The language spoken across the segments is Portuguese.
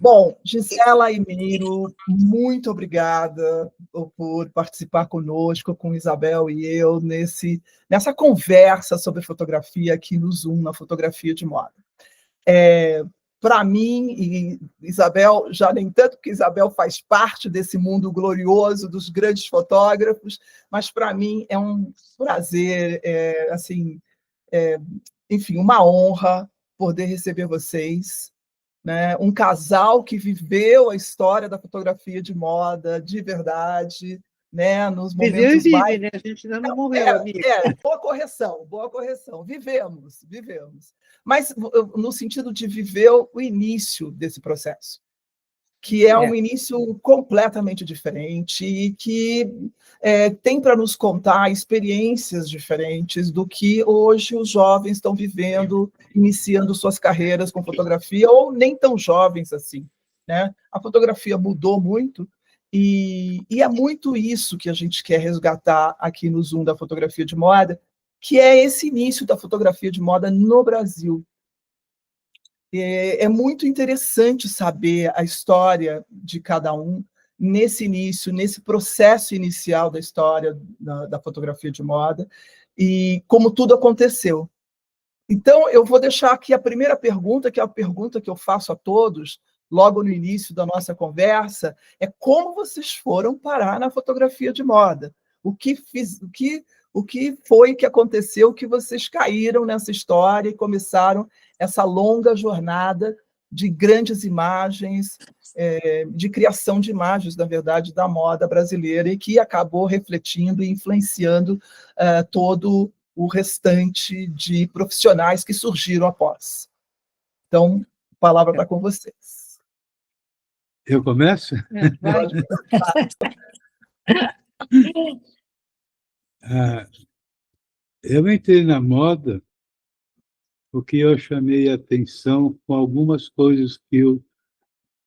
Bom, Gisela Imeiro, muito obrigada por participar conosco, com Isabel e eu, nessa conversa sobre fotografia aqui no Zoom, na Fotografia de Moda. Para mim, e Isabel, já nem tanto, porque Isabel faz parte desse mundo glorioso dos grandes fotógrafos, mas para mim é um prazer, enfim, uma honra poder receber vocês, né? Um casal que viveu a história da fotografia de moda de verdade, né? Nos momentos Viveu e vive, mais... né? A gente ainda não morreu, amiga. Boa correção. Vivemos. Mas no sentido de viver o início desse processo, que é um início completamente diferente e que tem para nos contar experiências diferentes do que hoje os jovens estão vivendo, iniciando suas carreiras com fotografia, ou nem tão jovens assim, né? A fotografia mudou muito e é muito isso que a gente quer resgatar aqui no Zoom da Fotografia de Moda, que é esse início da fotografia de moda no Brasil. É muito interessante saber a história de cada um nesse início, nesse processo inicial da história da fotografia de moda e como tudo aconteceu. Então, eu vou deixar aqui a primeira pergunta, que é a pergunta que eu faço a todos, logo no início da nossa conversa, é como vocês foram parar na fotografia de moda? O que foi que aconteceu que vocês caíram nessa história e começaram essa longa jornada de grandes imagens, de criação de imagens, na verdade, da moda brasileira, e que acabou refletindo e influenciando todo o restante de profissionais que surgiram após. Então, a palavra está com vocês. Eu começo? Vai. Eu entrei na moda porque eu chamei a atenção com algumas coisas que eu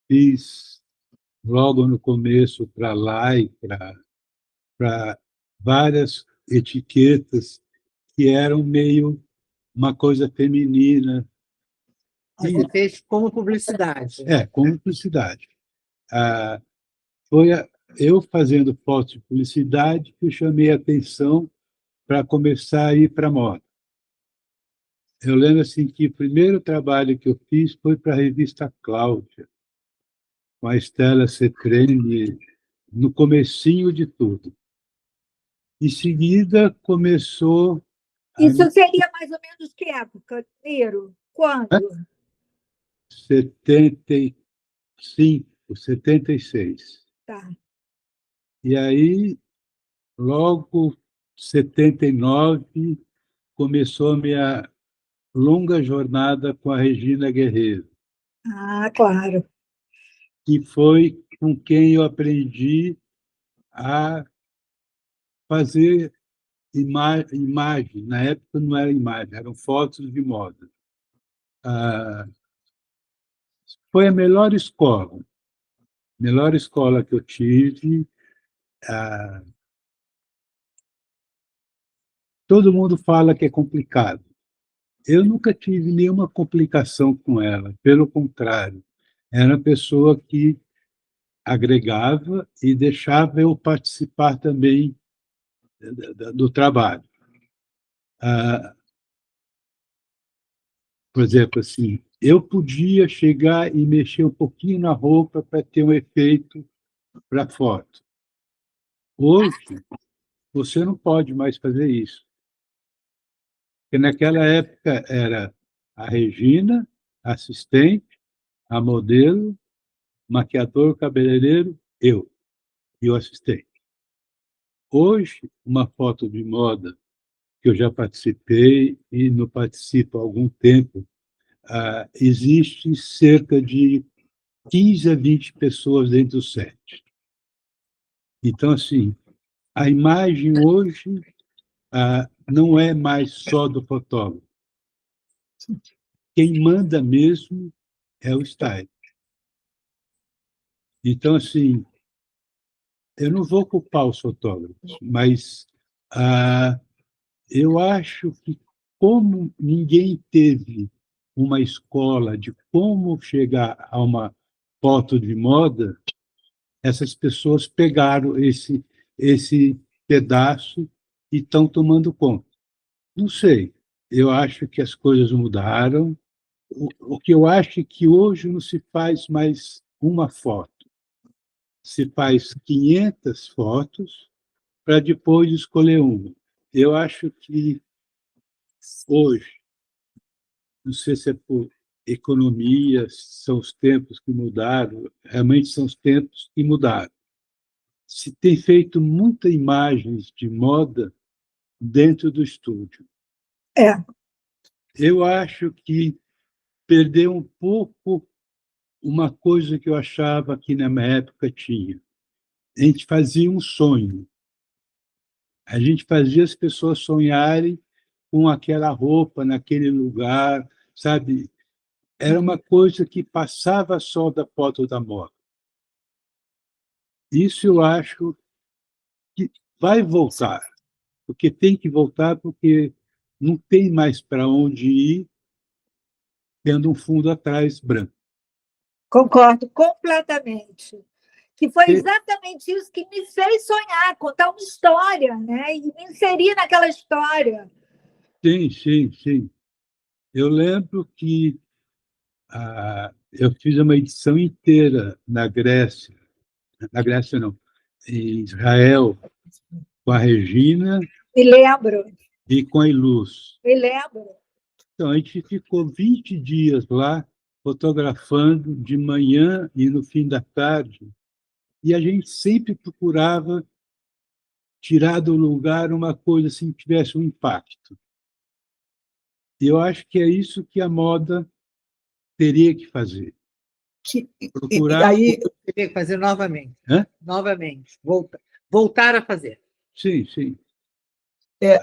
fiz logo no começo para lá e para várias etiquetas que eram meio uma coisa feminina. Você fez como publicidade. Como publicidade. Foi eu fazendo fotos de publicidade que eu chamei a atenção para começar a ir para a moda. Eu lembro assim, que o primeiro trabalho que eu fiz foi para a revista Cláudia, com a Estela Cetrene, no comecinho de tudo. Em seguida, começou... Isso seria mais ou menos que época, Miro? Quando? 75, 76. Tá. E aí, logo, 79, começou a minha longa jornada com a Regina Guerreiro. Claro. Que foi com quem eu aprendi a fazer imagem. Na época não era imagem, eram fotos de moda. Foi a melhor escola que eu tive. Todo mundo fala que é complicado. Eu nunca tive nenhuma complicação com ela, pelo contrário. Era uma pessoa que agregava e deixava eu participar também do trabalho. Por exemplo, assim, eu podia chegar e mexer um pouquinho na roupa para ter um efeito para a foto. Hoje, você não pode mais fazer isso. Porque naquela época era a Regina, a assistente, a modelo, maquiador, cabeleireiro, eu e o assistente. Hoje, uma foto de moda, que eu já participei e não participo há algum tempo, existe cerca de 15 a 20 pessoas dentro do set. Então, assim, a imagem hoje não é mais só do fotógrafo. quem manda mesmo é o style. Então, assim, eu não vou culpar os fotógrafos, mas eu acho que, como ninguém teve uma escola de como chegar a uma foto de moda, essas pessoas pegaram esse pedaço e estão tomando conta. Não sei, eu acho que as coisas mudaram. O que eu acho é que hoje não se faz mais uma foto, se faz 500 fotos para depois escolher uma. Eu acho que hoje, não sei se é por economia, são os tempos que mudaram, realmente são os tempos que mudaram. Se tem feito muitas imagens de moda dentro do estúdio. É. Eu acho que perdeu um pouco uma coisa que eu achava que na minha época tinha. A gente fazia um sonho. A gente fazia as pessoas sonharem com aquela roupa, naquele lugar, sabe? Era uma coisa que passava só da foto da moda. Isso eu acho que vai voltar, porque tem que voltar, porque não tem mais para onde ir tendo um fundo atrás branco. Concordo completamente. Que foi E- exatamente isso que me fez sonhar, contar uma história, né? E me inserir naquela história. Sim, sim, sim. Eu lembro que eu fiz uma edição inteira na Grécia não, em Israel, com a Regina Me lembro, e com a Iluz. me lembro. Então, a gente ficou 20 dias lá, fotografando de manhã e no fim da tarde, e a gente sempre procurava tirar do lugar uma coisa assim que tivesse um impacto. E eu acho que é isso que a moda teria que fazer. Procurar. Aí, Teria que fazer novamente. Hã? Novamente. Voltar a fazer. Sim, sim.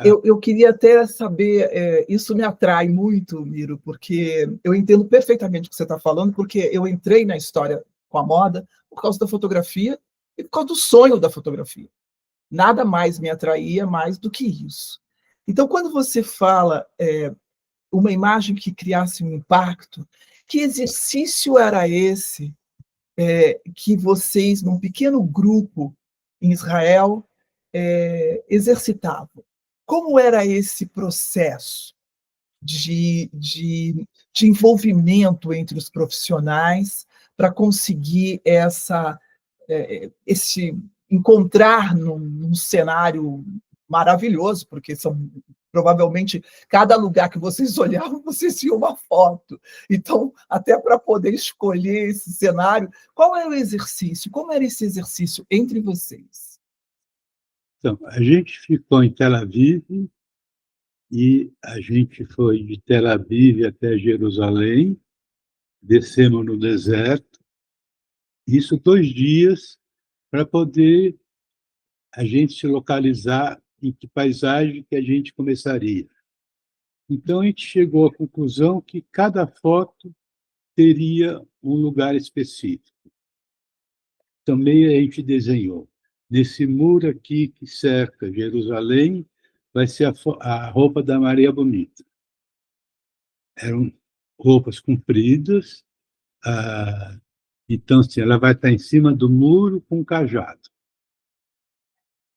eu queria até saber, isso me atrai muito, Miro, porque eu entendo perfeitamente o que você está falando, porque eu entrei na história com a moda por causa da fotografia e por causa do sonho da fotografia. Nada mais me atraía mais do que isso. Então, quando você fala uma imagem que criasse um impacto, que exercício era esse que vocês, num pequeno grupo em Israel, exercitavam? Como era esse processo de envolvimento entre os profissionais para conseguir esse encontrar num cenário maravilhoso, porque provavelmente cada lugar que vocês olhavam, vocês viam uma foto. Então, até para poder escolher esse cenário, qual era o exercício? Como era esse exercício entre vocês? Então, a gente ficou em Tel Aviv e a gente foi de Tel Aviv até Jerusalém, descemos no deserto, isso 2 dias para poder a gente se localizar em que paisagem que a gente começaria. Então, a gente chegou à conclusão que cada foto teria um lugar específico. Também a gente desenhou. Nesse muro aqui que cerca Jerusalém, vai ser a roupa da Maria Bonita. Eram roupas compridas, então assim, ela vai estar em cima do muro com um cajado.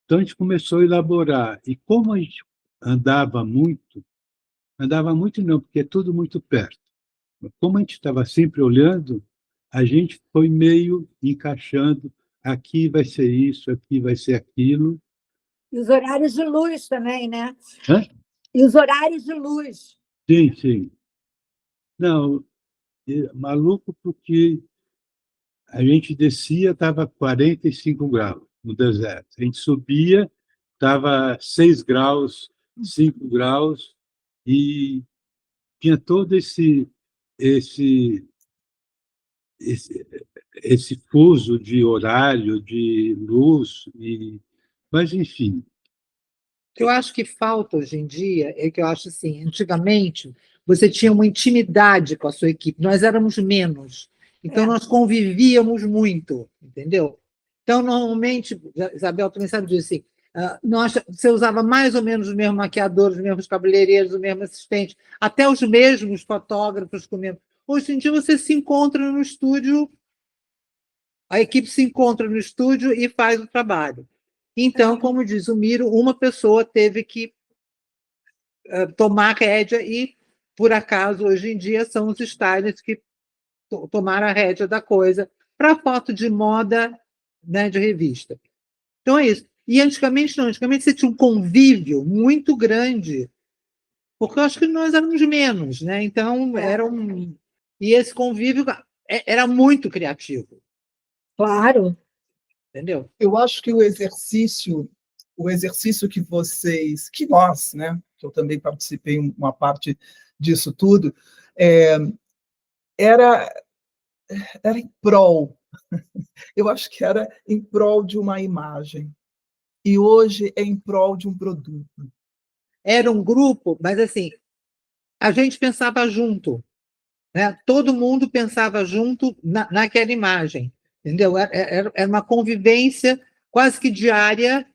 Então a gente começou a elaborar. E como a gente andava muito não, porque é tudo muito perto. Como a gente estava sempre olhando, a gente foi meio encaixando, aqui vai ser isso, aqui vai ser aquilo. E os horários de luz também, né? Hã? E os horários de luz. Sim, sim. Não, maluco porque a gente descia, estava 45 graus no deserto. A gente subia, estava 6 graus, 5 graus, e tinha todo esse, esse, esse fuso de horário, de luz, mas, enfim. O que eu acho que falta hoje em dia é que eu acho assim, antigamente você tinha uma intimidade com a sua equipe. Nós éramos menos. Então, nós convivíamos muito, entendeu? Então, normalmente, Isabel também sabe disso, assim, você usava mais ou menos os mesmos maquiadores, os mesmos cabeleireiros, o mesmo assistente, até os mesmos fotógrafos com o mesmo. Hoje em dia, você se encontra no estúdio, a equipe se encontra no estúdio e faz o trabalho. Então, como diz o Miro, uma pessoa teve que tomar a rédea e, por acaso, hoje em dia, são os stylists que tomaram a rédea da coisa para foto de moda, né, de revista. Então, é isso. E antigamente não, antigamente você tinha um convívio muito grande, porque eu acho que nós éramos menos, né? Então, E esse convívio era muito criativo. Claro. Entendeu? Eu acho que o exercício que nós, né, que eu também participei uma parte disso tudo, era em prol, eu acho que era em prol de uma imagem, e hoje é em prol de um produto. Era um grupo, mas assim, a gente pensava junto, né? Todo mundo pensava junto naquela imagem, entendeu? Era uma convivência quase que diária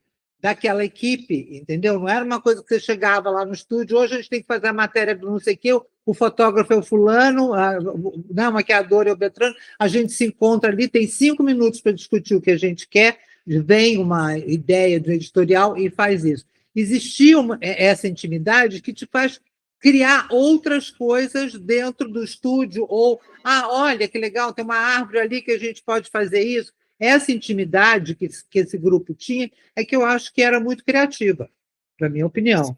daquela equipe, entendeu? Não era uma coisa que você chegava lá no estúdio, hoje a gente tem que fazer a matéria do não sei o quê, o fotógrafo é o fulano, o maquiador é o Beltrano, a gente se encontra ali, tem 5 minutos para discutir o que a gente quer, vem uma ideia do editorial e faz isso. Existia essa intimidade que te faz criar outras coisas dentro do estúdio, ou, olha que legal, tem uma árvore ali que a gente pode fazer isso. Essa intimidade que esse grupo tinha é que eu acho que era muito criativa, para minha opinião.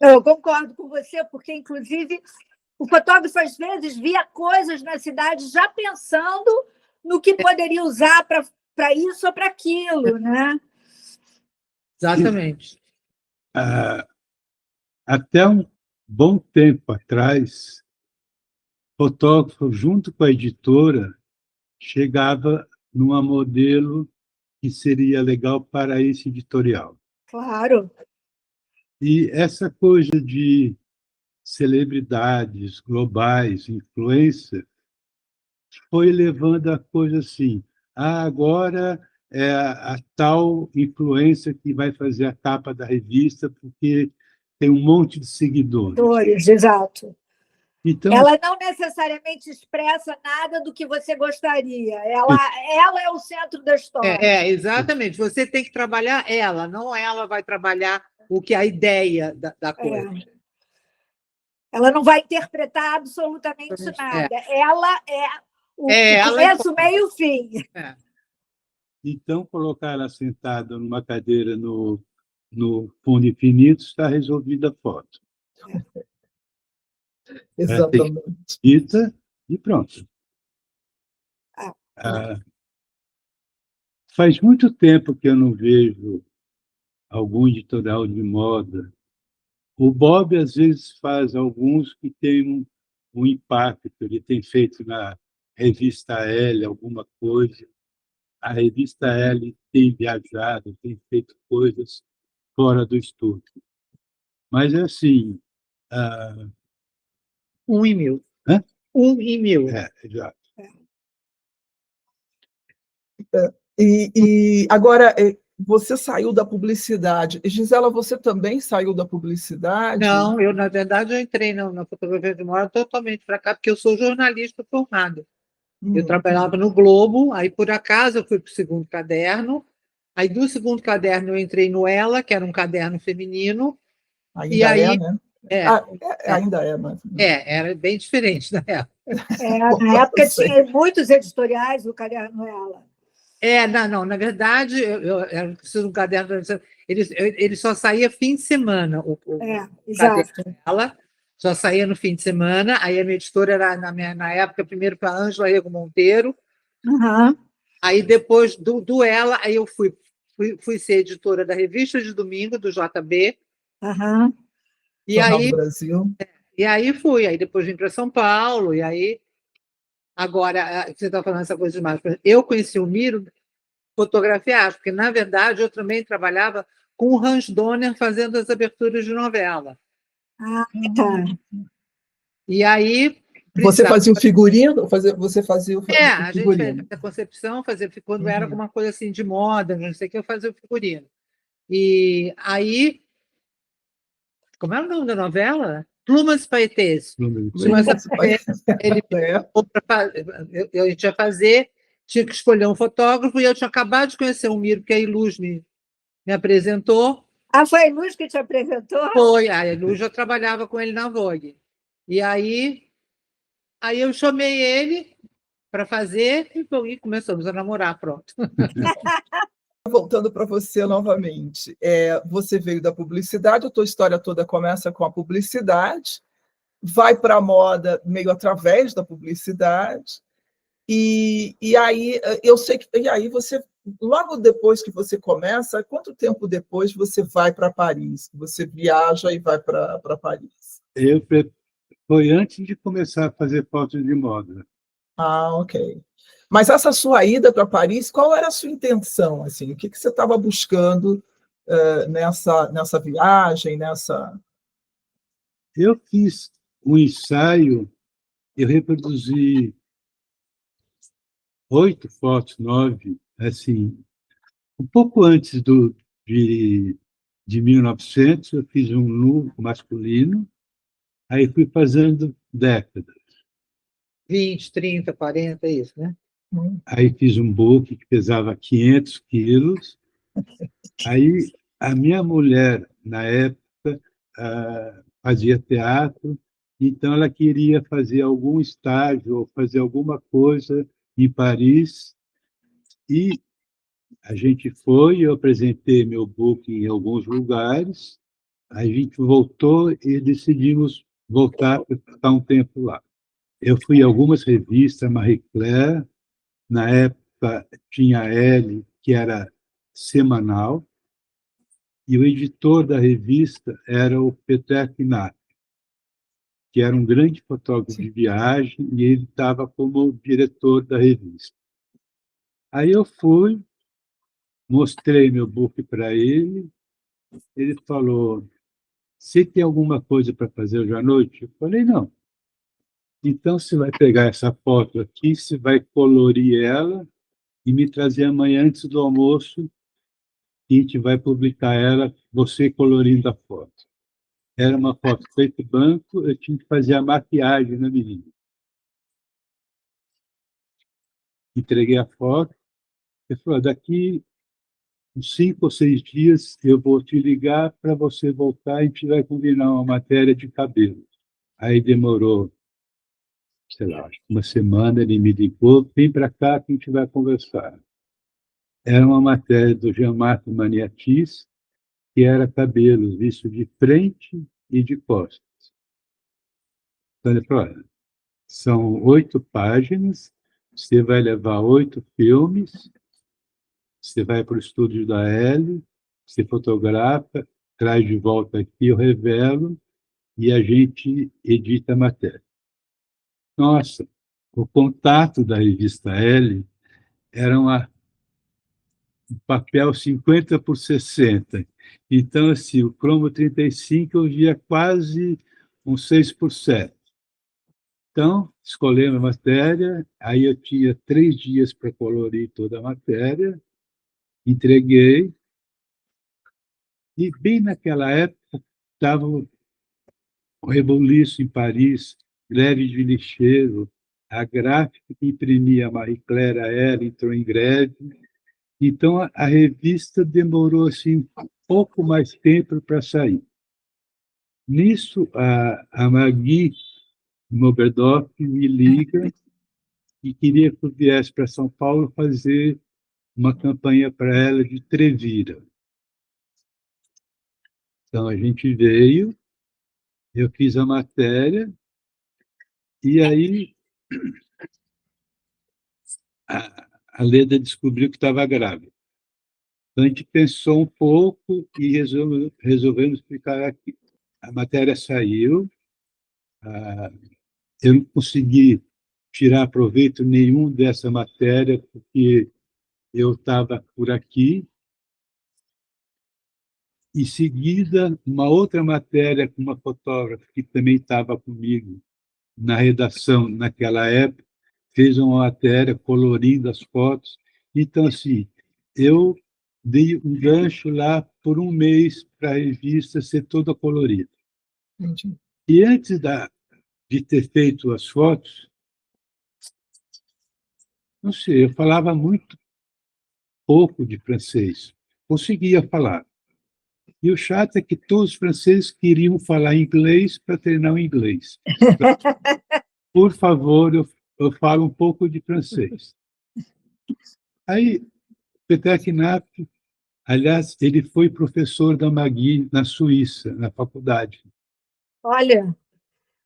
Eu concordo com você, porque, inclusive, o fotógrafo, às vezes, via coisas na cidade já pensando no que poderia usar para isso ou para aquilo, né? Exatamente. Até um bom tempo atrás, o fotógrafo, junto com a editora, chegava numa modelo que seria legal para esse editorial. Claro. E essa coisa de celebridades globais, influência, foi levando a coisa assim. Agora é a tal influência que vai fazer a capa da revista, porque tem um monte de seguidores. Exato. Então, ela não necessariamente expressa nada do que você gostaria. Ela é o centro da história. Exatamente. Você tem que trabalhar ela, não ela vai trabalhar o que a ideia da coisa. Ela não vai interpretar absolutamente nada. Ela é o começo, meio e o fim. Então, colocar ela sentada numa cadeira no fundo infinito, está resolvida a foto. Exatamente. E pronto. Faz muito tempo que eu não vejo algum editorial de moda. O Bob, às vezes, faz alguns que têm um impacto. Ele tem feito na revista Elle alguma coisa. A revista Elle tem viajado, tem feito coisas fora do estúdio. Mas, assim... 1 em 1000. 1 em 1000. Exato. E agora, você saiu da publicidade. Gisela, você também saiu da publicidade? Não, eu, na verdade, eu entrei na fotografia de moda totalmente para cá, porque eu sou jornalista formada. Eu trabalhava no Globo, aí, por acaso, eu fui para o segundo caderno. Aí, do segundo caderno, eu entrei no Ela, que era um caderno feminino. Ainda né? Ainda é, mas... era bem diferente na época. Na época tinha muitos editoriais do caderno Ela. Não, na verdade, eu preciso de um caderno. Ele só saía fim de semana. Exato. Ela só saía no fim de semana. Aí a minha editora era, na época, primeiro para a Ângela Rego Monteiro. Aí depois do Ela, aí eu fui ser editora da revista de domingo, do JB. E aí, Brasil. E aí fui. Aí depois vim para São Paulo. E aí, agora, você está falando essa coisa demais. Eu conheci o Miro fotografia, porque, na verdade, eu também trabalhava com o Hans Donner fazendo as aberturas de novela. Ah, tá. E aí Você precisava. fazia o figurino? Você fazia o A gente fazia figurino. a concepção, fazia, quando era Uhum. alguma coisa assim de moda, não sei o que, eu fazia o figurino. E aí, como era o nome da novela? Plumas Paetês. Plumas Paetês, ele É. eu tinha que fazer, tinha que escolher um fotógrafo, e eu tinha acabado de conhecer o Miro, que a Iluz me apresentou. Ah, foi a Luz que te apresentou? Foi, a Iluz já trabalhava com ele na Vogue. E aí eu chamei ele para fazer e começamos a namorar, pronto. Voltando para você novamente, você veio da publicidade, a tua história toda começa com a publicidade, vai para a moda meio através da publicidade, e aí eu sei que e aí você, logo depois que você começa, quanto tempo depois você vai para Paris? Você viaja e vai para Paris? Foi antes de começar a fazer fotos de moda. Ah, ok. Mas essa sua ida para Paris, qual era a sua intenção? Assim, o que você estava buscando nessa viagem, nessa... Eu fiz um ensaio, eu reproduzi 8 fotos, 9, assim, um pouco antes de 1900, eu fiz um nu masculino, aí fui fazendo décadas. 20, 30, 40, é isso, né? Aí fiz um book que pesava 500 quilos. Aí a minha mulher, na época, fazia teatro, então ela queria fazer algum estágio ou fazer alguma coisa em Paris, e a gente foi, eu apresentei meu book em alguns lugares, a gente voltou e decidimos voltar para ficar um tempo lá. Eu fui em algumas revistas, Marie Claire, na época tinha a Elle, que era semanal, e o editor da revista era o Peter Knapp, que era um grande fotógrafo de viagem, e ele estava como diretor da revista. Aí eu fui, mostrei meu book para ele, ele falou: você tem alguma coisa para fazer hoje à noite? Eu falei: não. Então você vai pegar essa foto aqui, você vai colorir ela e me trazer amanhã antes do almoço, e a gente vai publicar ela, você colorindo a foto. Era uma foto feita em banco, eu tinha que fazer a maquiagem na menina. Entreguei a foto, ele falou: daqui uns 5 ou 6 dias eu vou te ligar para você voltar e a gente vai combinar uma matéria de cabelo. Aí demorou, sei lá, acho que uma semana, ele me ligou: vem para cá que a gente vai conversar. Era uma matéria do Jean-Marc Maniatis, que era cabelos visto de frente e de costas. Então ele falou: olha, são 8 páginas, você vai levar 8 filmes, você vai para o estúdio da Elle, você fotografa, traz de volta aqui, eu revelo, e a gente edita a matéria. Nossa, o contato da revista Elle era um papel 50 por 60. Então, assim, o cromo 35 eu via quase uns 6%. Então, escolhemos a matéria, aí eu tinha 3 dias para colorir toda a matéria, entreguei, e bem naquela época estava o rebuliço em Paris, greve de lixeiro, a gráfica que imprimia a Marie Claire, ela entrou em greve. Então, a revista demorou assim, um pouco mais tempo para sair. Nisso, a Magui Noberdoff me liga e queria que eu viesse para São Paulo fazer uma campanha para ela de Trevira. Então, a gente veio, eu fiz a matéria, e aí a Leda descobriu que estava grávida. Então, a gente pensou um pouco e resolvemos ficar aqui. A matéria saiu, eu não consegui tirar proveito nenhum dessa matéria, porque eu estava por aqui. em seguida, uma outra matéria com uma fotógrafa que também estava comigo na redação naquela época, fez uma matéria colorindo as fotos. Então, assim, eu dei um gancho lá por um mês para a revista ser toda colorida. Entendi. E antes de ter feito as fotos, não sei, eu falava muito pouco de francês. Conseguia falar. E o chato é que todos os franceses queriam falar inglês para treinar o inglês. Então, por favor, eu falo um pouco de francês. Aí, Peter Knapp, aliás, ele foi professor da Magui na Suíça, na faculdade. Olha,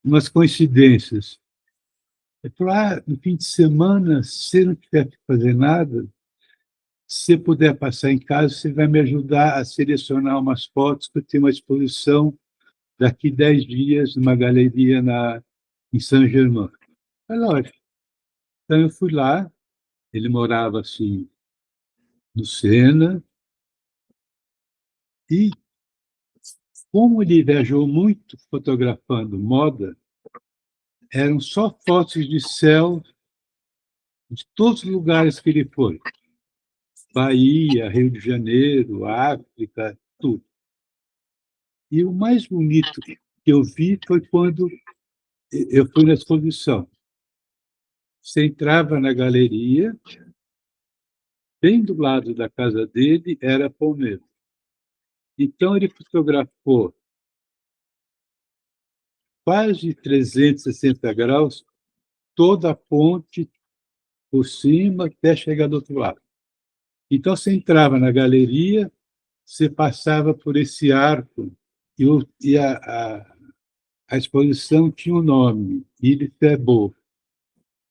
Umas coincidências. Ele falou, no fim de semana, se você não tiver que fazer nada, se você puder passar em casa, você vai me ajudar a selecionar umas fotos, porque eu tenho uma exposição daqui 10 dias numa galeria em Saint-Germain. É lógico. Então, eu fui lá, ele morava assim, no Sena, e como ele viajou muito fotografando moda, eram só fotos de céu de todos os lugares que ele foi. Bahia, Rio de Janeiro, África, tudo. E o mais bonito que eu vi foi quando eu fui na exposição. Você entrava na galeria, bem do lado da casa dele era palmeira. Então, ele fotografou quase 360 graus, toda a ponte por cima até chegar do outro lado. Então, você entrava na galeria, você passava por esse arco e a exposição tinha um nome, Ile Ferbeau.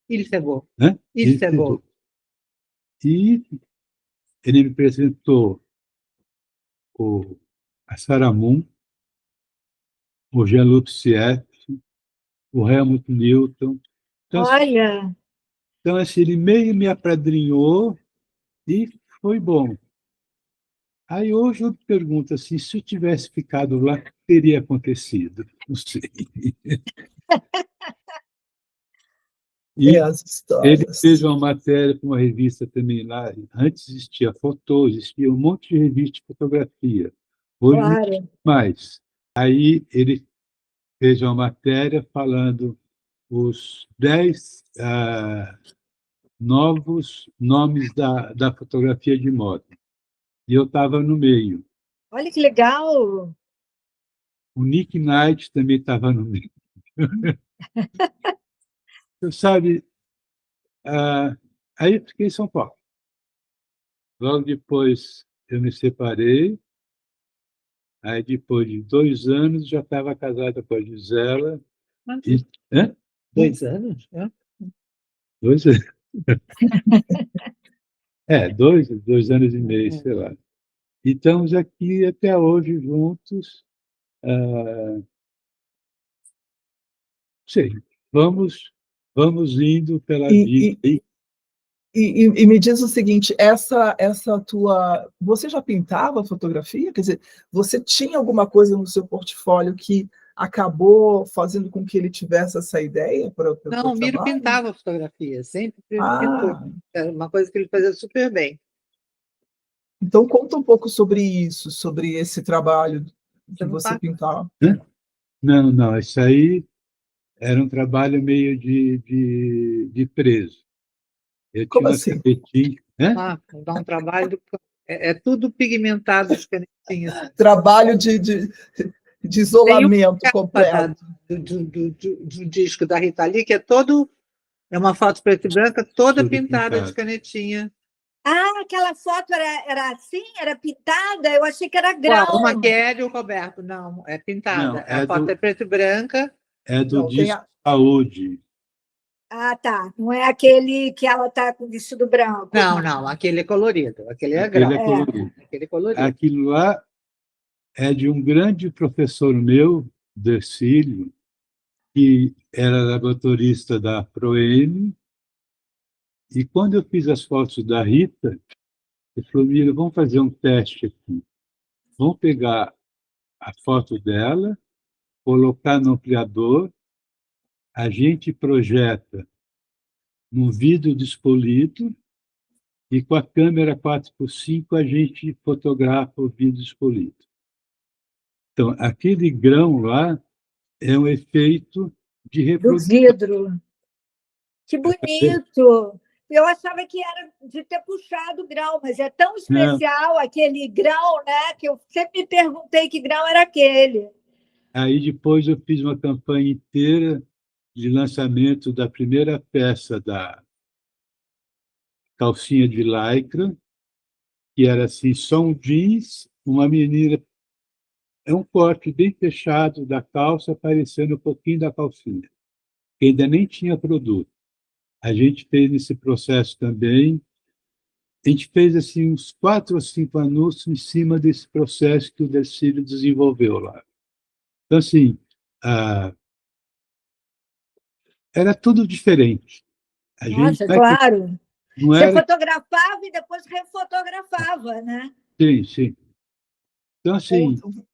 Il fait beau. Né? Il fait beau. E ele me apresentou a Sarah Moon, o Jean-Luc Sieff, o Helmut Newton. olha. Então, assim, ele meio me apadrinhou e foi bom. Aí hoje eu pergunto assim, se eu tivesse ficado lá, o que teria acontecido? Não sei. E As ele histórias. fez uma matéria para uma revista também lá. Antes existia Fotô, existia um monte de revista de fotografia. Hoje não Claro. existe mais. Aí ele fez uma matéria falando os 10 novos nomes da fotografia de moda. E eu estava no meio. Olha que legal. O Nick Knight também estava no meio. Você sabe, aí eu fiquei em São Paulo. Logo depois eu me separei. Aí depois de 2 anos já estava casada com a Gisela. E, hã? 2 anos? É? 2 anos. 2 anos e meio, sei lá. E estamos aqui até hoje juntos. Sei, vamos indo pela vida. E me diz o seguinte, essa tua... Você já pintava fotografia? Quer dizer, você tinha alguma coisa no seu portfólio que acabou fazendo com que ele tivesse essa ideia para o Não, o Miro trabalho? pintava fotografia, sempre pintou. Ah, Era uma coisa que ele fazia super bem. então conta um pouco sobre isso, sobre esse trabalho que Você não você sabe? pintava. Não, isso aí era um trabalho meio de preso. Eu tinha Como uma assim? canetinha. Dá um trabalho. É tudo pigmentado, as canetinhas. Trabalho de isolamento Tem completo. do disco da Rita Lee, que é uma foto preta e branca, toda Tudo pintada pintado. de canetinha. Ah, aquela foto era assim? Era pintada? Eu achei que era grão. Qual? Uma Kelly e o Roberto. Não, é pintada. Não, A foto é preta e branca. É do Não, tem disco Saúde. Ah, tá. Não é aquele que ela está com vestido branco. Não, aquele é colorido. Aquele é Aquele grão. é colorido. Aquele é colorido. Aquilo lá é de um grande professor meu, Dercílio, que era laboratorista da Proene. E quando eu fiz as fotos da Rita, ele falou, Mira, vamos fazer um teste aqui. vão pegar a foto dela, colocar no ampliador, a gente projeta num vidro despolido e com a câmera 4x5 a gente fotografa o vidro despolido. Então, aquele grão lá é um efeito de Do reprodução. vidro. Que bonito! Eu achava que era de ter puxado o grão, mas é tão especial aquele grão, né? Que eu sempre me perguntei que grão era aquele. Aí depois eu fiz uma campanha inteira de lançamento da primeira peça da calcinha de lycra, que era assim, só um jeans, uma menina, é um corte bem fechado da calça, aparecendo um pouquinho da calcinha, que ainda nem tinha produto. A gente fez esse processo também. A gente fez assim, uns 4 ou 5 anúncios em cima desse processo que o Dercílio desenvolveu lá. Então, assim, era tudo diferente. A gente Nossa, claro. não Você era. fotografava e depois refotografava, né? Sim, sim. Então, assim, Outro-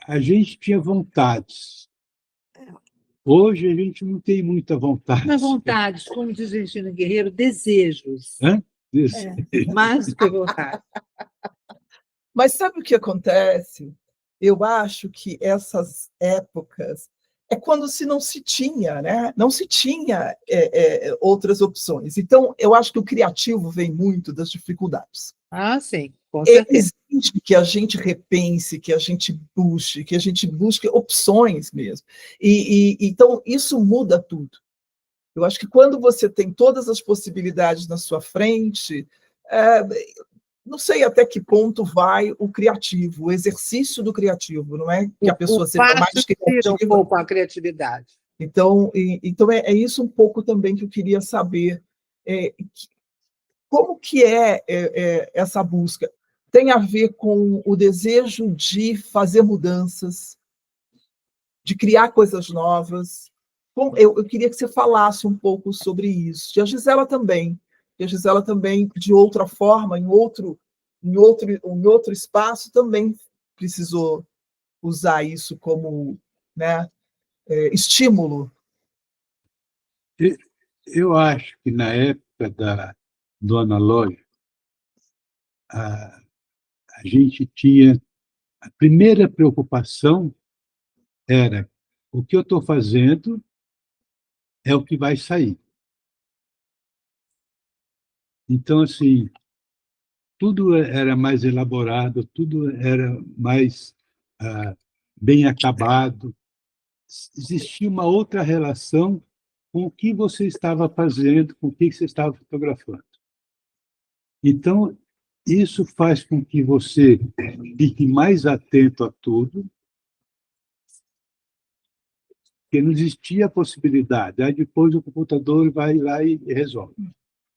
a gente tinha vontades. Hoje a gente não tem muita vontade. Mas vontades, como diz Regina Guerreiro, desejos. Hã? Isso. Mais do que vontade. Mas sabe o que acontece? Eu acho que essas épocas é quando não se tinha, né? Não se tinha outras opções. Então, eu acho que o criativo vem muito das dificuldades. Ah, sim, com certeza. Exige que a gente repense, que a gente busque opções mesmo. Então, isso muda tudo. Eu acho que quando você tem todas as possibilidades na sua frente, não sei até que ponto vai o criativo, o exercício do criativo, não é que a pessoa seja mais Tira um criativa. pouco a criatividade. Então é isso um pouco também que eu queria saber. Como que é essa busca? Tem a ver com o desejo de fazer mudanças, de criar coisas novas. Eu queria que você falasse um pouco sobre isso. E a Gisela também. E a Gisela também, de outra forma, em outro espaço, também precisou usar isso como, né, estímulo. Eu acho que na época do analógico, a gente tinha. A primeira preocupação era o que eu estou fazendo é o que vai sair. Então, assim, tudo era mais elaborado, tudo era mais bem acabado. Existia uma outra relação com o que você estava fazendo, com o que você estava fotografando. Então, isso faz com que você fique mais atento a tudo, porque não existia a possibilidade. Aí depois o computador vai lá e resolve.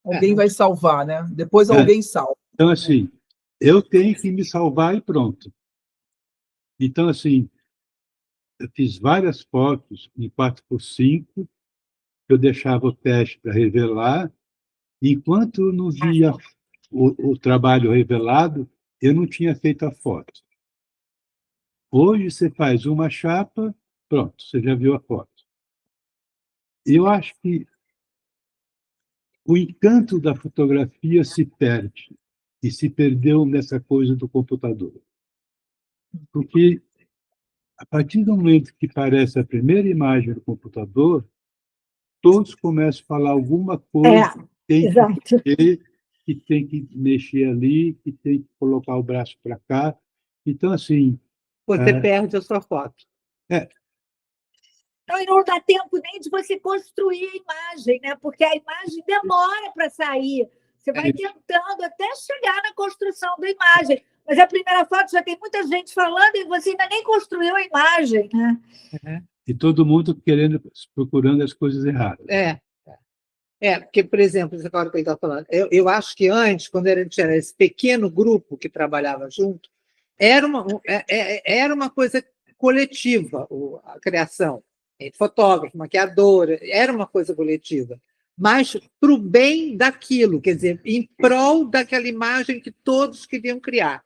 Alguém vai salvar, né? Depois alguém salva. Então, assim, eu tenho que me salvar e pronto. Então, assim, eu fiz várias fotos em 4x5, eu deixava o teste para revelar. Enquanto eu não via o trabalho revelado, eu não tinha feito a foto. Hoje você faz uma chapa, pronto, você já viu a foto. Eu acho que o encanto da fotografia se perde, e se perdeu nessa coisa do computador. Porque, a partir do momento que aparece a primeira imagem do computador, todos começam a falar alguma coisa Exato. que tem que mexer ali, que tem que colocar o braço para cá. Então, assim... Você perde a sua foto. Então, não dá tempo nem de você construir a imagem, né? Porque a imagem demora para sair. Você vai tentando até chegar na construção da imagem. Mas a primeira foto já tem muita gente falando e você ainda nem construiu a imagem, né? E todo mundo procurando as coisas erradas. Porque, por exemplo, agora que ele está falando, eu acho que antes, quando a gente era esse pequeno grupo que trabalhava junto, era uma coisa coletiva a criação. Fotógrafo, maquiadora, era uma coisa coletiva. mas para o bem daquilo, quer dizer, em prol daquela imagem que todos queriam criar.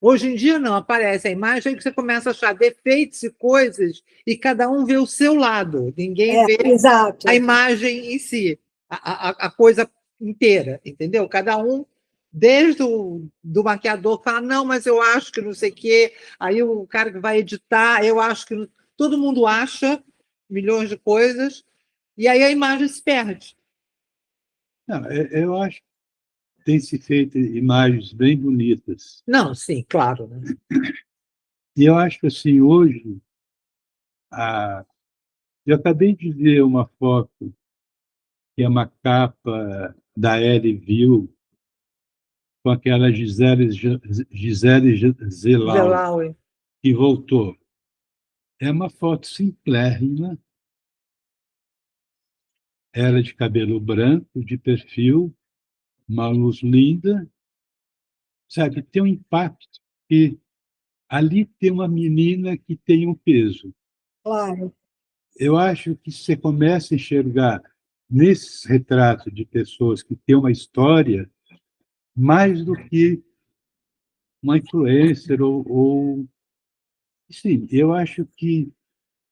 Hoje em dia, não, aparece a imagem que você começa a achar defeitos e coisas, e cada um vê o seu lado, ninguém vê Exato. a imagem em si, a coisa inteira, entendeu? Cada um, desde o do maquiador, que fala, não, mas eu acho que não sei o quê, aí o cara que vai editar, eu acho que... Todo mundo acha milhões de coisas, e aí a imagem se perde. Não, eu acho que tem se feito imagens bem bonitas. Não, sim, claro, né? E eu acho que, assim, hoje, eu acabei de ver uma foto que é uma capa da Elle viu com aquela Gisele Zelau, Zelaui. que voltou. É uma foto simplérrima, ela de cabelo branco, de perfil, uma luz linda, sabe? Tem um impacto que ali tem uma menina que tem um peso. Claro. Eu acho que você começa a enxergar nesses retratos de pessoas que têm uma história mais do que uma influencer sim, eu acho que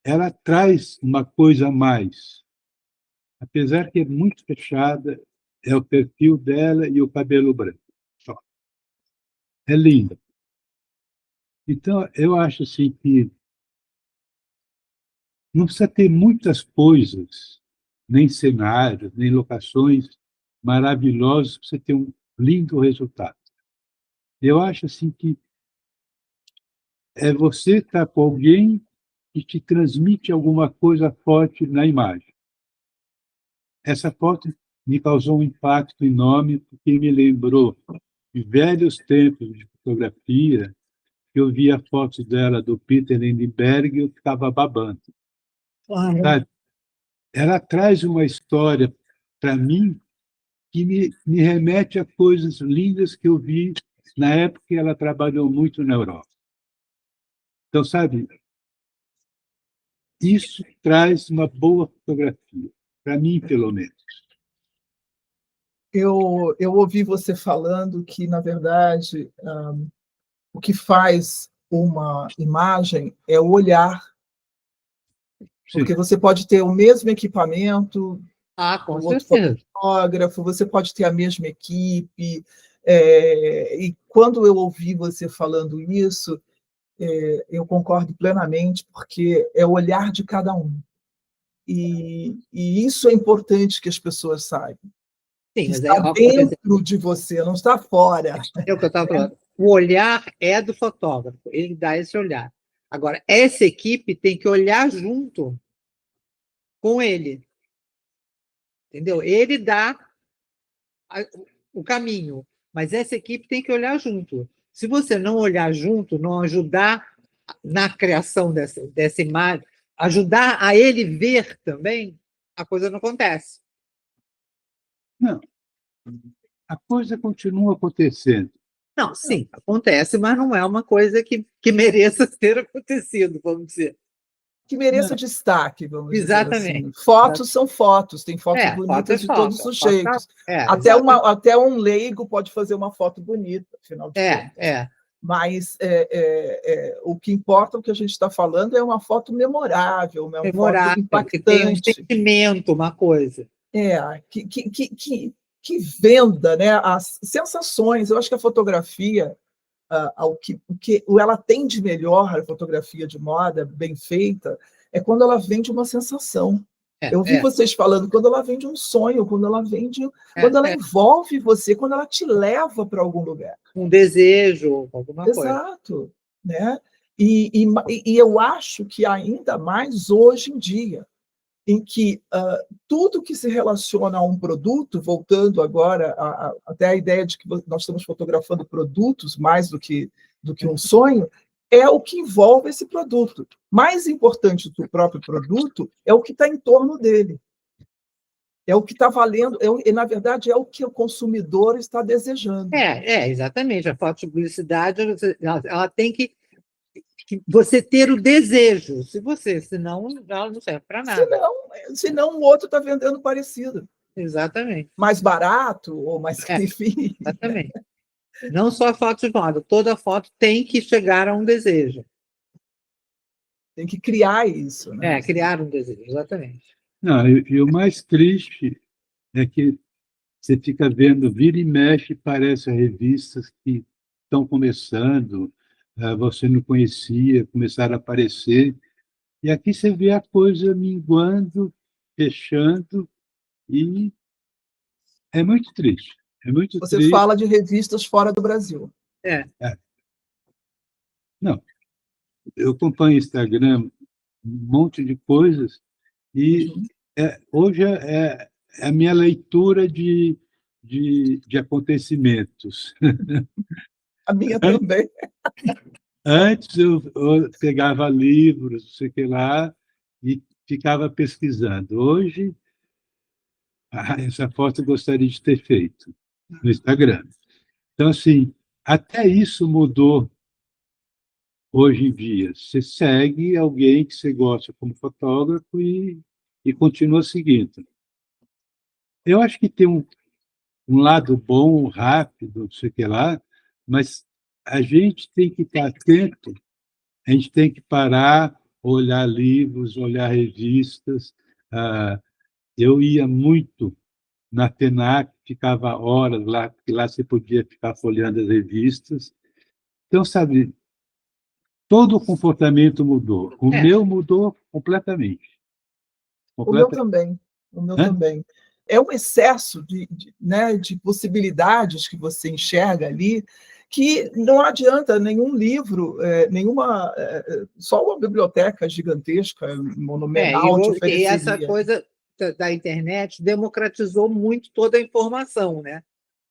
ela traz uma coisa a mais. Apesar que é muito fechada, é o perfil dela e o cabelo branco. Só. É linda. Então, eu acho assim que não precisa ter muitas coisas, nem cenários, nem locações maravilhosas para você ter um lindo resultado. Eu acho assim que é você estar com alguém que te transmite alguma coisa forte na imagem. Essa foto me causou um impacto enorme porque me lembrou de velhos tempos de fotografia, que eu via fotos dela do Peter Lindbergh e eu ficava babando. Claro. Sabe? Ela traz uma história para mim que me remete a coisas lindas que eu vi na época que ela trabalhou muito na Europa. Então, sabe, isso traz uma boa fotografia, para mim, pelo menos. Eu ouvi você falando que, na verdade, o que faz uma imagem é o olhar, porque Sim. você pode ter o mesmo equipamento, Com o outro certeza. fotógrafo, você pode ter a mesma equipe, e quando eu ouvi você falando isso, eu concordo plenamente, porque é o olhar de cada um. E isso é importante que as pessoas saibam. Sim, Que mas está por exemplo, dentro de você, não está fora. é o que eu estava falando. O olhar é do fotógrafo, ele dá esse olhar. Agora, essa equipe tem que olhar junto com ele. Entendeu? Ele dá o caminho, mas essa equipe tem que olhar junto. Se você não olhar junto, não ajudar na criação dessa imagem, ajudar a ele ver também, a coisa não acontece. Não, a coisa continua acontecendo. Não, sim, acontece, mas não é uma coisa que mereça ter acontecido, vamos dizer. Que mereça Não. destaque, vamos Exatamente. dizer assim. Fotos são fotos, tem fotos Foto bonitas de todos os foto jeitos. exatamente. Até um leigo pode fazer uma foto bonita, afinal de contas. Mas o que importa, o que a gente está falando, é uma foto memorável, uma foto impactante. Que tem um sentimento, uma coisa. Que venda, né, as sensações. Eu acho que a fotografia, o que ela tem de melhor, a fotografia de moda bem feita, é quando ela vende uma sensação. Eu vi vocês falando, quando ela vende um sonho, quando ela envolve você, quando ela te leva para algum lugar. Um desejo, alguma coisa. Exato. Né? E eu acho que ainda mais hoje em dia, em que tudo que se relaciona a um produto, voltando agora até a ideia de que nós estamos fotografando produtos mais do que um sonho, é o que envolve esse produto. Mais importante do próprio produto é o que está em torno dele. É o que está valendo, na verdade, é o que o consumidor está desejando. Exatamente. A foto de publicidade, ela tem que você ter o desejo. Senão, ela não serve para nada. Senão o outro está vendendo parecido. Exatamente. mais barato, ou mais, enfim. Exatamente. Não só a foto de moda, toda foto tem que chegar a um desejo. Tem que criar isso, né? Criar um desejo, exatamente. Não, e o mais triste é que você fica vendo, vira e mexe, parece revistas que estão começando, você não conhecia, começaram a aparecer, e aqui você vê a coisa minguando, fechando, e é muito triste. É muito Você triste. fala de revistas fora do Brasil. É. Não, eu acompanho o Instagram, um monte de coisas, e hoje é a minha leitura de acontecimentos. A minha também. Antes eu pegava livros, não sei o que lá, e ficava pesquisando. Hoje, essa foto eu gostaria de ter feito no Instagram. Então, assim, até isso mudou hoje em dia. Você segue alguém que você gosta como fotógrafo e continua seguindo. Eu acho que tem um lado bom, rápido, não sei o que lá, mas a gente tem que estar atento, a gente tem que parar, olhar livros, olhar revistas. Eu ia muito na FENAC, ficava horas lá, porque lá você podia ficar folheando as revistas. Então, sabe, todo o comportamento mudou. O meu mudou completamente. O meu também. O meu também. É um excesso né, de possibilidades que você enxerga ali, que não adianta nenhum livro, só uma biblioteca gigantesca, monumental, te E ofereceria. essa coisa da internet democratizou muito toda a informação, né?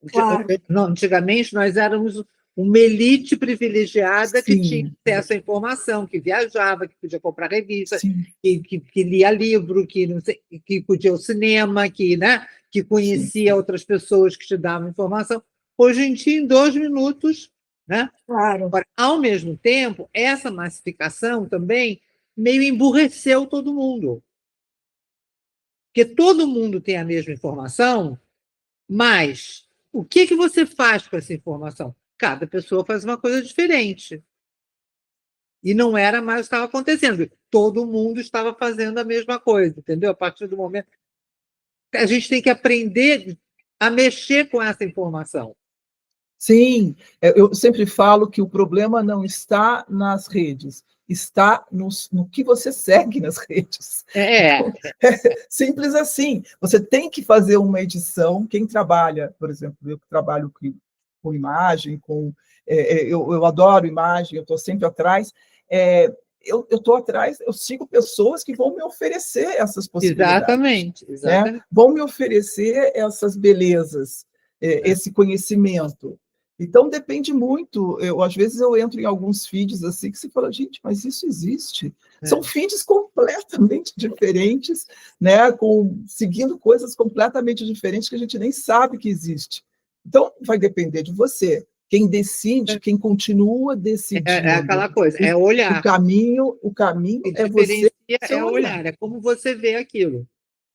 Claro. Antigamente, nós éramos uma elite privilegiada que tinha acesso à informação, que viajava, que podia comprar revista, que lia livro, que podia ir ao cinema, que conhecia outras pessoas que te davam informação. Hoje em dia, em 2 minutos, né? Claro. Agora, ao mesmo tempo, essa massificação também meio emburreceu todo mundo. Porque todo mundo tem a mesma informação, mas o que você faz com essa informação? Cada pessoa faz uma coisa diferente. E não era mais o que estava acontecendo. Todo mundo estava fazendo a mesma coisa, entendeu? A partir do momento. A gente tem que aprender a mexer com essa informação. Sim, eu sempre falo que o problema não está nas redes, está no que você segue nas redes. Simples assim. Você tem que fazer uma edição. Quem trabalha, por exemplo, eu que trabalho com imagem, eu adoro imagem, eu estou sempre atrás. Eu estou atrás, eu sigo pessoas que vão me oferecer essas possibilidades. Exatamente. Né? Vão me oferecer essas belezas, esse conhecimento. Então, depende muito. Às vezes eu entro em alguns feeds assim que você fala, gente, mas isso existe. São feeds completamente diferentes, né? Seguindo coisas completamente diferentes que a gente nem sabe que existe. Então, vai depender de você. Quem decide, quem continua decidindo. É aquela coisa, é olhar. O caminho é você. É olhar, é como você vê aquilo.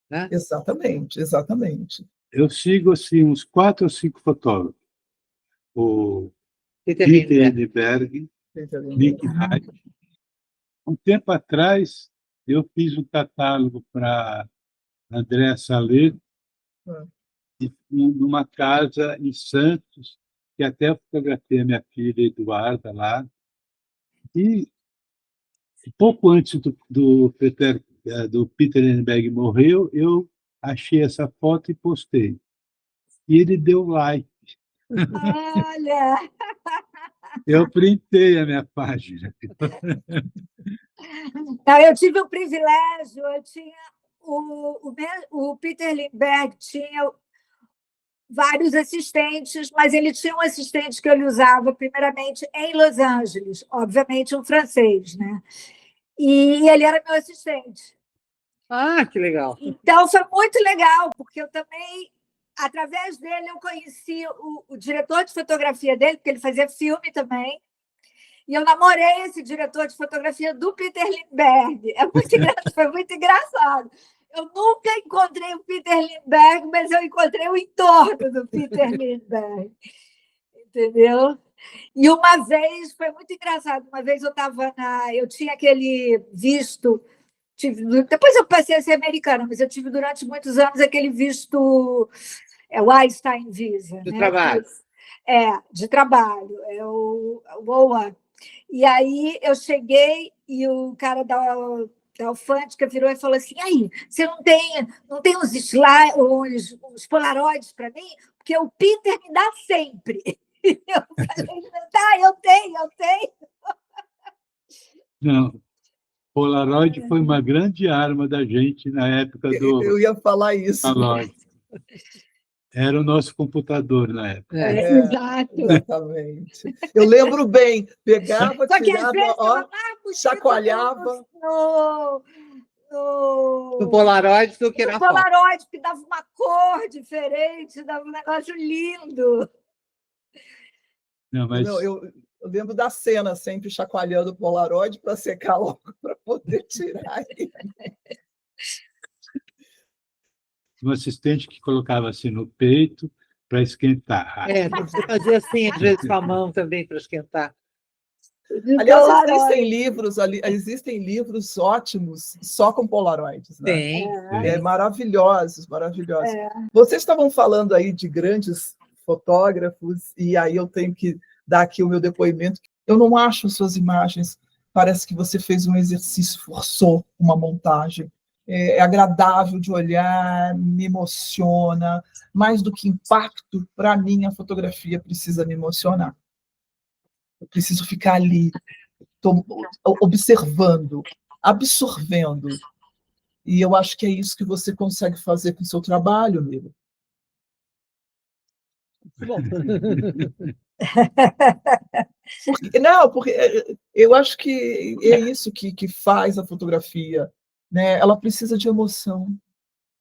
Né? Exatamente, exatamente. Eu sigo assim, uns 4 ou 5 fotógrafos. O Peter Lindbergh, Nick Wright. Um tempo atrás, eu fiz um catálogo para André Salé, numa casa em Santos, que até fotografei a minha filha Eduarda lá. E pouco antes do Peter Lindbergh morrer, eu achei essa foto e postei. E ele deu like. Olha! Eu printei a minha página. Não, eu tive o privilégio, eu tinha o Peter Lindbergh tinha vários assistentes, mas ele tinha um assistente que ele usava primeiramente em Los Angeles, obviamente um francês, né? E ele era meu assistente. Ah, que legal! Então foi muito legal, porque eu também, através dele, eu conheci o diretor de fotografia dele, porque ele fazia filme também. E eu namorei esse diretor de fotografia do Peter Lindbergh. Foi muito engraçado. Eu nunca encontrei o Peter Lindbergh, mas eu encontrei o entorno do Peter Lindbergh, entendeu? E uma vez, foi muito engraçado, uma vez eu tinha aquele visto, depois eu passei a ser americana, mas eu tive durante muitos anos aquele visto, o Einstein Visa. De né? trabalho. De trabalho, é o OA. E aí eu cheguei e o cara da alfândega virou e falou assim: aí, você não tem os polaroids para mim? Porque o Peter me dá sempre. Eu falei: tá, eu tenho. Não, Polaroid foi uma grande arma da gente na época do Eu ia falar isso. Polaroid. Era o nosso computador na época. Exato. Exatamente. Eu lembro bem, pegava, Só que às tirava, vezes ó, estava mais bonito chacoalhava. No Polaroid do que no na foto. Polaroid, que dava uma cor diferente, dava um negócio lindo. Não, mas Não, eu lembro da cena, sempre chacoalhando o Polaroid para secar logo, para poder tirar ele. um assistente que colocava assim no peito para esquentar. Você fazia assim, às vezes, com a mão também, para esquentar. Aliás, Polaroid. existem livros ótimos só com Polaroids, né? Tem. Maravilhosos. Vocês estavam falando aí de grandes fotógrafos, e aí eu tenho que dar aqui o meu depoimento. Eu não acho suas imagens, parece que você fez um exercício, forçou uma montagem. É agradável de olhar, me emociona. Mais do que impacto, para mim, a fotografia precisa me emocionar. Eu preciso ficar ali, observando, absorvendo. E eu acho que é isso que você consegue fazer com o seu trabalho, Miro. Bom. Porque eu acho que é isso que faz a fotografia, né? Ela precisa de emoção.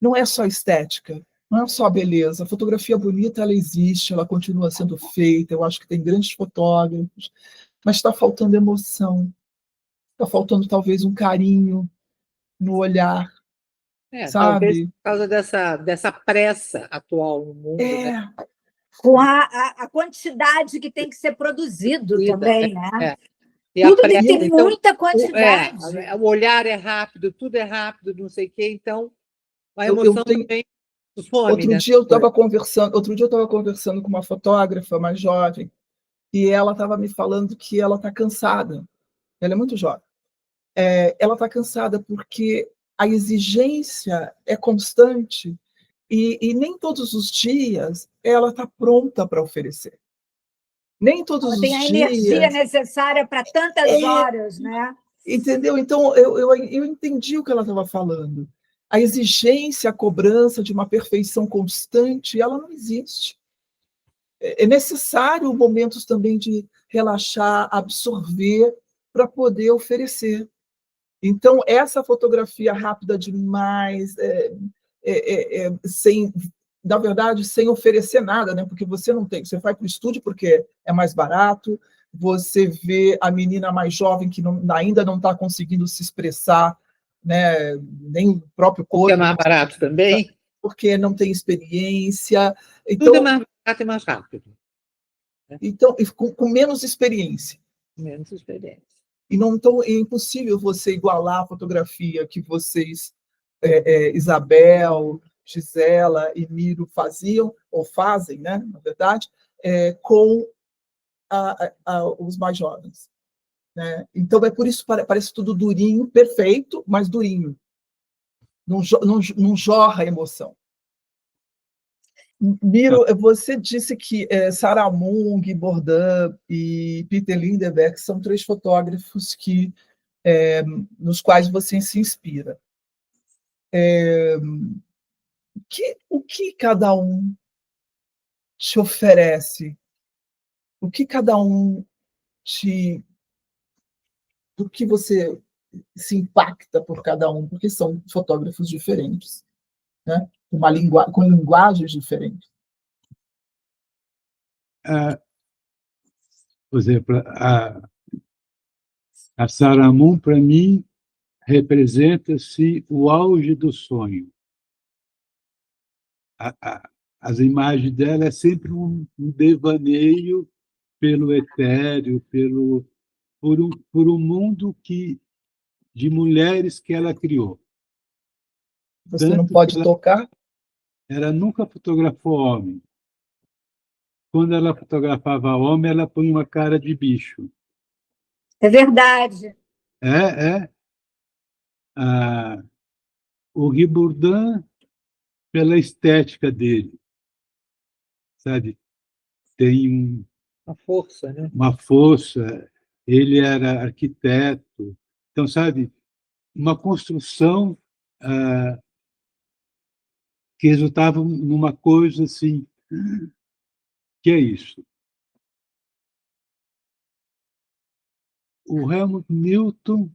Não é só estética, não é só beleza. A fotografia bonita, ela existe, ela continua sendo feita. Eu acho que tem grandes fotógrafos, mas está faltando emoção. Está faltando talvez um carinho no olhar, Talvez sabe? por causa dessa pressa atual no mundo, né? Com a quantidade que tem que ser produzido também, né? E tudo a tem que ter então, muita quantidade. O olhar é rápido, tudo é rápido, não sei o quê, então a emoção também some. Outro dia eu estava conversando com uma fotógrafa mais jovem, e ela estava me falando que ela está cansada. Ela é muito jovem. Ela está cansada porque a exigência é constante e nem todos os dias ela está pronta para oferecer. Nem todos os dias. Tem a energia necessária para tantas horas, né? Entendeu? Então, eu entendi o que ela estava falando. A exigência, a cobrança de uma perfeição constante, ela não existe. É necessário momentos também de relaxar, absorver, para poder oferecer. Então, essa fotografia rápida demais, na verdade, sem oferecer nada, né? Porque você não tem, você vai para o estúdio porque é mais barato, você vê a menina mais jovem que ainda não está conseguindo se expressar, né? Nem o próprio corpo. Porque é mais barato também. Porque não tem experiência. Então, tudo é mais barato e mais rápido. Então, com menos experiência. Menos experiência. E não é impossível você igualar a fotografia que vocês, Isabel, Gisela e Miro faziam, ou fazem, né, na verdade, com os mais jovens. Né? Então, é por isso que parece tudo durinho, perfeito, mas durinho. Não jorra emoção. Miro, você disse que Sarah Mung, Bourdain e Peter Lindbergh são 3 fotógrafos nos quais você se inspira. O que cada um te oferece? O que cada um do que você se impacta por cada um? Porque são fotógrafos diferentes, né? Com linguagens diferentes. Por exemplo, a Sarah Moon, para mim, representa-se o auge do sonho. As imagens dela é sempre um devaneio pelo etéreo, por um mundo de mulheres que ela criou. Você não Tanto pode que tocar? ela nunca fotografou homem. Quando ela fotografava homem, ela põe uma cara de bicho. É verdade. É. O Guy Bourdin, pela estética dele, sabe? Tem A força, né? uma força. Ele era arquiteto. Então, sabe, uma construção que resultava numa coisa assim, que é isso. O Helmut Newton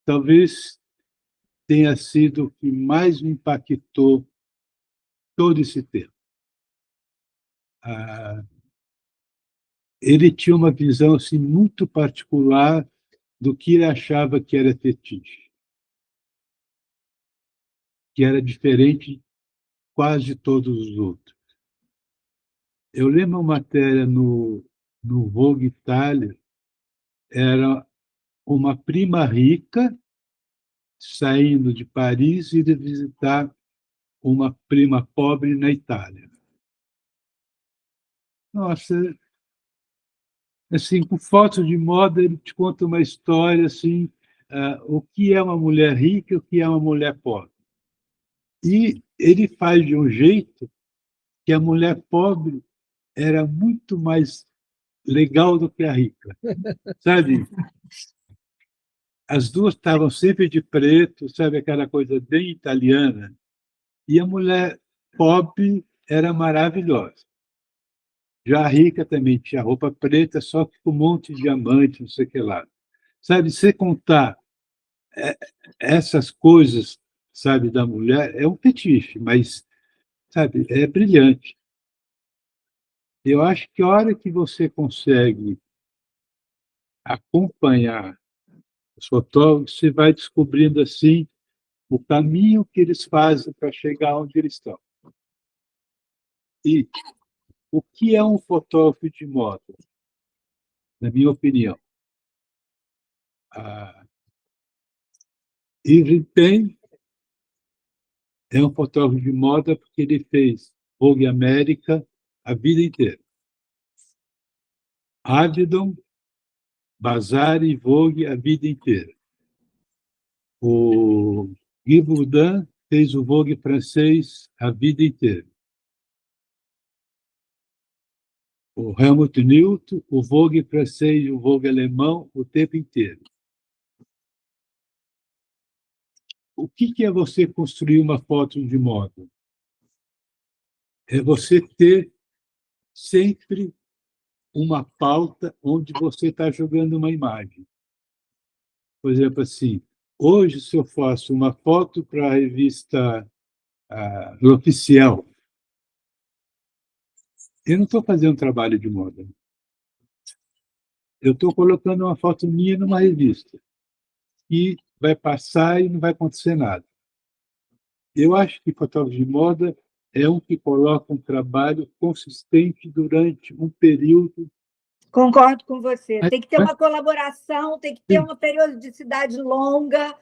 talvez tenha sido o que mais me impactou todo esse tempo. Ele tinha uma visão assim, muito particular do que ele achava que era fetiche, que era diferente de quase todos os outros. Eu lembro uma matéria no Vogue Itália, era uma prima rica saindo de Paris e de visitar uma prima pobre na Itália. Nossa, assim, com fotos de moda, ele te conta uma história assim, o que é uma mulher rica e o que é uma mulher pobre. E ele faz de um jeito que a mulher pobre era muito mais legal do que a rica, sabe? As duas estavam sempre de preto, sabe, aquela coisa bem italiana. E a mulher pobre era maravilhosa. Já a rica também tinha roupa preta, só que com um monte de diamante, não sei o que lá. Sabe, você contar essas coisas, sabe, da mulher, é um fetiche, mas, sabe, é brilhante. Eu acho que a hora que você consegue acompanhar os fotógrafos, você vai descobrindo, assim, o caminho que eles fazem para chegar onde eles estão. E o que é um fotógrafo de moda, na minha opinião? Yves Pen é um fotógrafo de moda porque ele fez Vogue América a vida inteira. Avedon, Bazar e Vogue a vida inteira. O Guy Bourdin fez o Vogue francês a vida inteira. O Helmut Newton, o Vogue francês e o Vogue alemão o tempo inteiro. O que é você construir uma foto de moda? É você ter sempre uma pauta onde você está jogando uma imagem. Por exemplo, assim, hoje, se eu faço uma foto para a revista L'Officiel, eu não estou fazendo trabalho de moda. Eu estou colocando uma foto minha numa revista e vai passar e não vai acontecer nada. Eu acho que fotógrafo de moda é um que coloca um trabalho consistente durante um período. Concordo com você. Tem que ter uma colaboração, tem que ter uma periodicidade longa,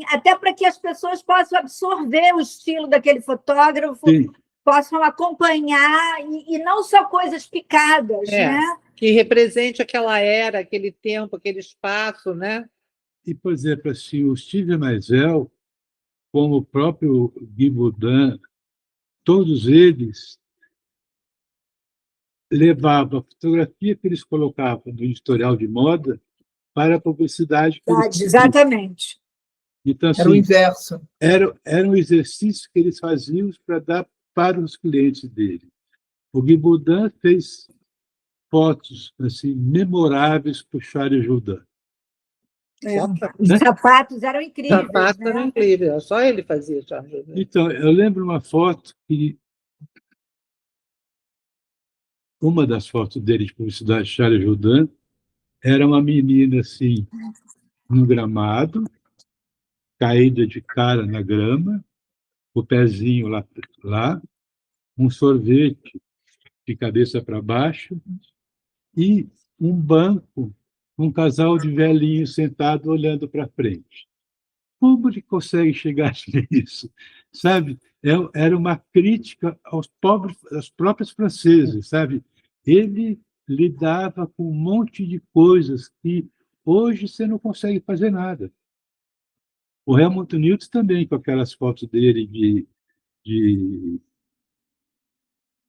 até para que as pessoas possam absorver o estilo daquele fotógrafo, Sim. possam acompanhar, e não só coisas picadas, né? Que represente aquela era, aquele tempo, aquele espaço, né? E, por exemplo, assim, o Steve Meisel, como o próprio Guy Bourdin, todos eles levavam a fotografia que eles colocavam no editorial de moda para a publicidade que eles faziam. Exatamente. Então, assim, Era o inverso. Era um exercício que eles faziam para dar para os clientes dele. O Guy Bourdin fez fotos assim, memoráveis para o Charles Jourdan. Os sapatos eram Os incríveis. sapatos né? eram incríveis, só ele fazia Charles Jourdan. Então, eu lembro uma foto que uma das fotos dele de publicidade de Charles Jourdan era uma menina assim no gramado caída de cara na grama, o pezinho lá, um sorvete de cabeça para baixo e um banco, um casal de velhinhos sentado olhando para frente. Como ele consegue chegar nisso? Sabe? Era uma crítica aos próprios franceses, sabe? Ele lidava com um monte de coisas que hoje você não consegue fazer nada. O Helmut Newton também, com aquelas fotos dele que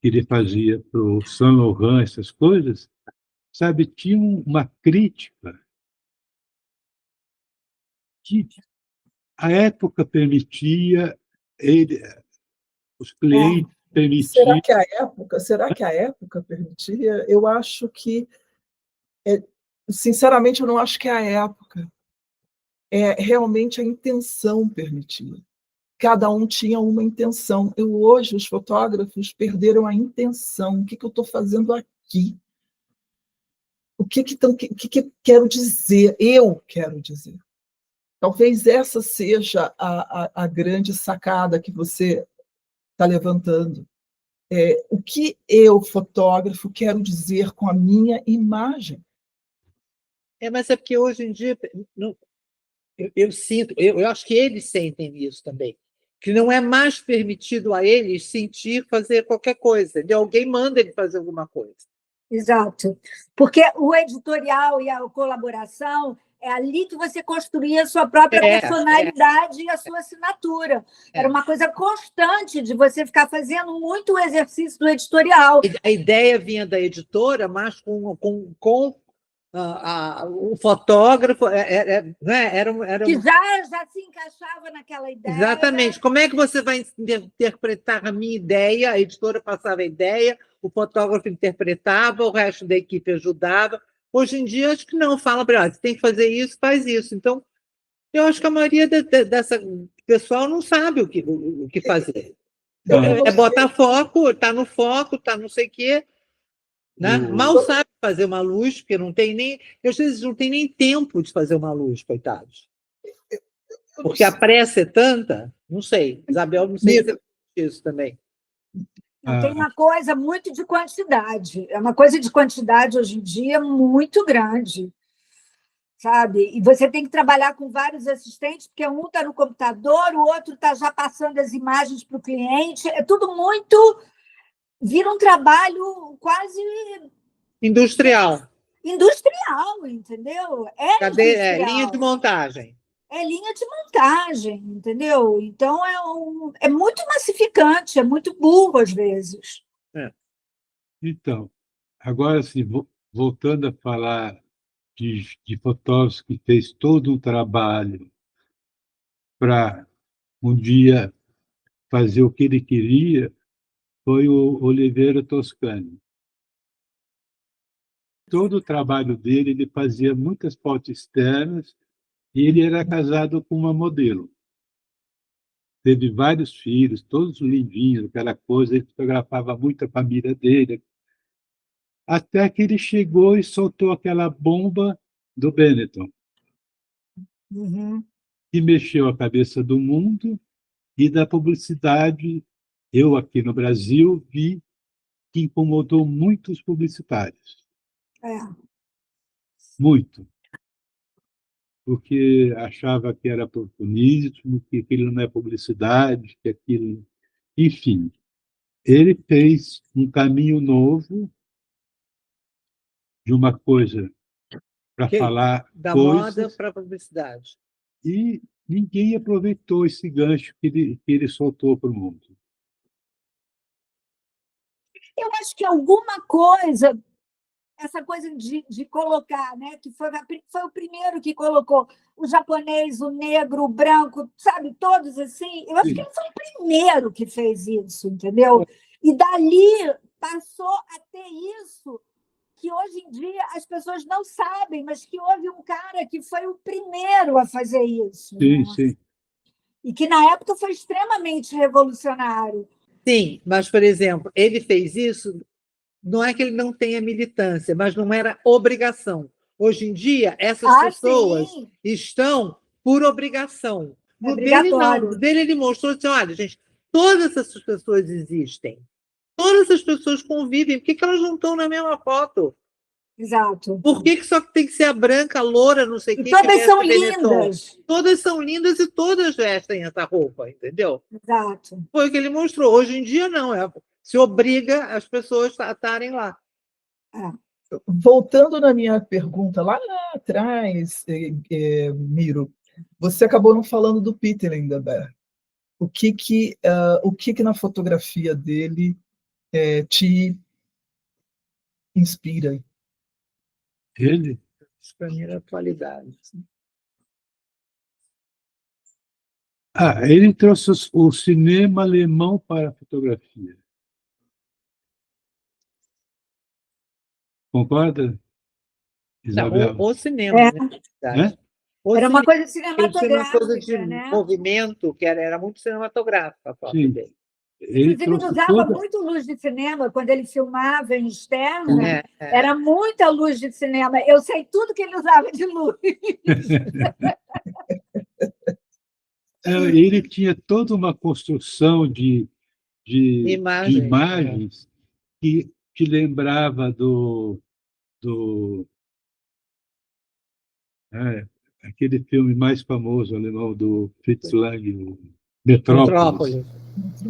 ele fazia para o Saint Laurent, essas coisas, sabe? Tinha uma crítica que a época permitia, os clientes permitiam. Será que a época permitia? Eu acho que, sinceramente, eu não acho que a época. Realmente a intenção permitia. Cada um tinha uma intenção. Hoje, os fotógrafos perderam a intenção. O que eu estou fazendo aqui? O que eu quero dizer? Eu quero dizer. Talvez essa seja a grande sacada que você está levantando. O que eu, fotógrafo, quero dizer com a minha imagem? Mas é porque hoje em dia eu sinto, eu acho que eles sentem isso também, que não é mais permitido a eles sentir fazer qualquer coisa. Alguém manda ele fazer alguma coisa. Exato. Porque o editorial e a colaboração é ali que você construía a sua própria personalidade e a sua assinatura. Era uma coisa constante de você ficar fazendo muito o exercício do editorial. A ideia vinha da editora, mas com o fotógrafo que já se encaixava naquela ideia. Exatamente. Como é que você vai interpretar a minha ideia? A editora passava a ideia, o fotógrafo interpretava, o resto da equipe ajudava. Hoje em dia, acho que não. Fala para você tem que fazer isso, faz isso. Então, eu acho que a maioria dessa pessoal não sabe o que fazer. Botar foco, está no foco, está não sei o quê. Né? Mal sabe fazer uma luz, porque não tem nem. Às vezes não tem nem tempo de fazer uma luz, coitados. Porque a pressa é tanta, não sei. Isabel, não sei se é isso também. Tem uma coisa muito de quantidade. É uma coisa de quantidade hoje em dia muito grande. Sabe? E você tem que trabalhar com vários assistentes, porque um está no computador, o outro está já passando as imagens para o cliente. É tudo muito. Vira um trabalho quase industrial, entendeu? Linha de montagem. É linha de montagem, entendeu? Então é muito massificante, é muito burro às vezes. Então, agora sim, voltando a falar de fotógrafo que fez todo um trabalho para um dia fazer o que ele queria, foi o Oliveira Toscani. Todo o trabalho dele, ele fazia muitas fotos externas e ele era casado com uma modelo. Teve vários filhos, todos lindinhos, aquela coisa, ele fotografava muito a família dele. Até que ele chegou e soltou aquela bomba do Benetton, que mexeu a cabeça do mundo e da publicidade. Eu, aqui no Brasil, vi que incomodou muitos publicitários. Muito. Porque achava que era oportunismo, que aquilo não é publicidade, que aquilo... Enfim, ele fez um caminho novo de uma coisa para falar da coisas, moda para a publicidade. E ninguém aproveitou esse gancho que ele soltou para o mundo. Eu acho que alguma coisa, essa coisa de colocar, né, que foi o primeiro que colocou o japonês, o negro, o branco, sabe, todos assim. Eu acho que ele foi o primeiro que fez isso, entendeu? E dali passou a ter isso que hoje em dia as pessoas não sabem, mas que houve um cara que foi o primeiro a fazer isso. Sim, né? sim. E que na época foi extremamente revolucionário. Sim, mas, por exemplo, ele fez isso, não é que ele não tenha militância, mas não era obrigação. Hoje em dia, essas pessoas estão por obrigação. No dele, não. obrigatório. No dele, ele mostrou assim: olha, gente, todas essas pessoas existem. Todas as pessoas convivem. Por que elas não estão na mesma foto? Exato. Por que só tem que ser a branca, a loura, não sei o E que, todas veste são Benetton? lindas. Todas são lindas e todas vestem essa roupa, entendeu? Exato. Foi o que ele mostrou. Hoje em dia, não. Se obriga as pessoas a estarem lá. Voltando na minha pergunta lá atrás, Miro, você acabou não falando do Peter Lindeberg. O que na fotografia dele te inspira? Ele, Isso para mim era atualidade. ele trouxe o cinema alemão para a fotografia. Concorda, Não, Isabel? o cinema, É. né? Né? Era uma coisa Ele tinha uma coisa de cinematográfica, né? movimento, que era muito cinematográfica a foto Sim. dele. Ele Inclusive, ele trouxe usava toda... muito luz de cinema quando ele filmava em externo. É. Era muita luz de cinema. Eu sei tudo que ele usava de luz. Ele tinha toda uma construção de Imagem. imagens que lembrava aquele filme mais famoso alemão do Fritz Lang, o Metrópolis.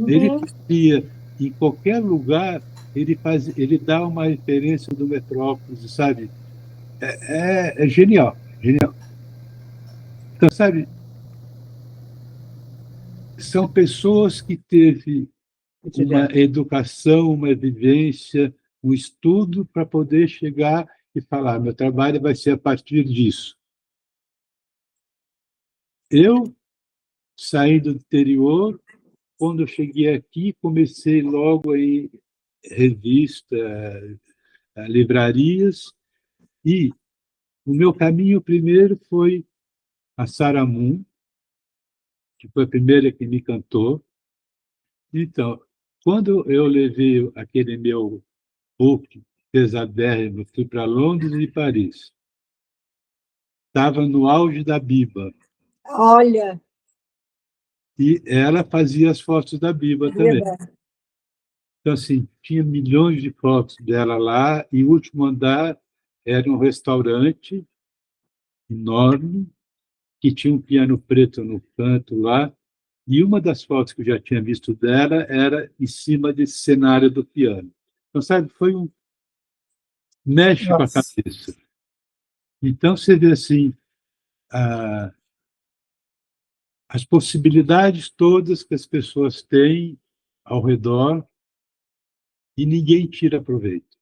Ele fazia, em qualquer lugar, ele dá uma referência do Metrópolis, sabe? É genial, genial. Então, sabe, são pessoas que teve uma educação, uma vivência, um estudo para poder chegar e falar: meu trabalho vai ser a partir disso. Eu, saindo do interior, quando eu cheguei aqui, comecei logo em revista, livrarias, e o meu caminho primeiro foi a Sarah Moon, que foi a primeira que me cantou. Então, quando eu levei aquele meu book pesadérrimo, fui para Londres e Paris, estava no auge da Biba, Olha, e ela fazia as fotos da Biba também. Então, assim, tinha milhões de fotos dela lá, e o último andar era um restaurante enorme, que tinha um piano preto no canto lá, e uma das fotos que eu já tinha visto dela era em cima desse cenário do piano. Então, sabe, foi um mexe com a Nossa. cabeça. Então, você vê assim, as possibilidades todas que as pessoas têm ao redor e ninguém tira proveito.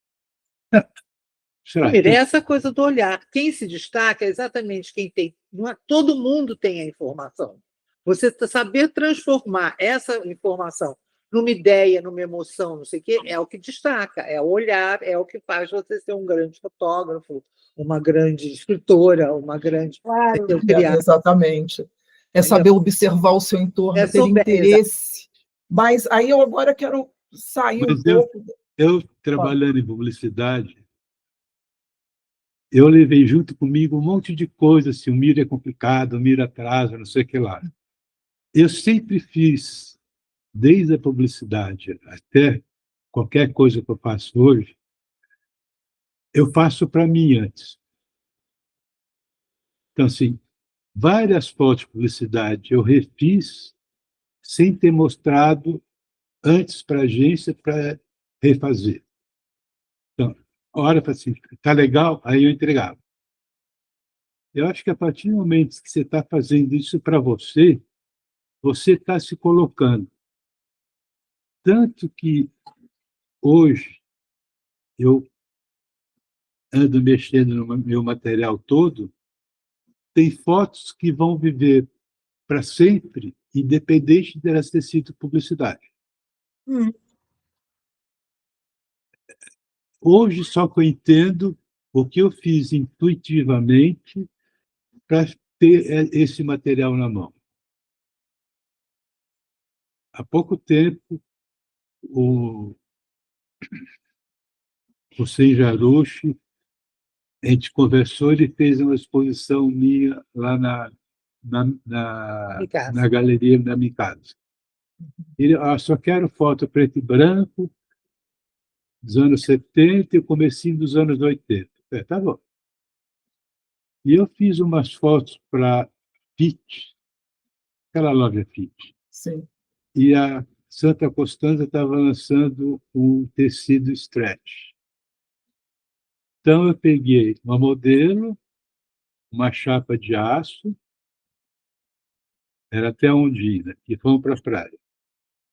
Mira, é essa coisa do olhar. Quem se destaca é exatamente quem tem. Não é, todo mundo tem a informação. Você saber transformar essa informação numa ideia, numa emoção, não sei o quê, é o que destaca, é o olhar, é o que faz você ser um grande fotógrafo, uma grande escritora, uma grande. claro. Exatamente. É saber observar o seu entorno, ter interesse. Mas aí eu agora quero sair um pouco. Eu, trabalhando em publicidade, eu levei junto comigo um monte de coisas, assim, o Miro é complicado, o Miro atrasa, não sei o que lá. Eu sempre fiz, desde a publicidade até qualquer coisa que eu faço hoje, eu faço para mim antes. Então, assim, várias fotos de publicidade eu refiz sem ter mostrado antes para a agência para refazer. Então, a hora para assim, tá legal, aí eu entregava. Eu acho que a partir do momento que você está fazendo isso para você, você está se colocando. Tanto que hoje eu ando mexendo no meu material todo, tem fotos que vão viver para sempre, independente delas ter sido publicidade. Hoje só que eu entendo o que eu fiz intuitivamente para ter esse material na mão. Há pouco tempo, o Hussein Jarouche, a gente conversou, ele fez uma exposição minha lá na galeria da minha casa. Ele, só quero foto preto e branco dos anos 70 e o comecinho dos anos 80. Tá bom. E eu fiz umas fotos para Fit, aquela loja Fit. Sim. E a Santa Costanza estava lançando um tecido stretch. Então, eu peguei uma modelo, uma chapa de aço, era até Ondina, e fomos para a praia.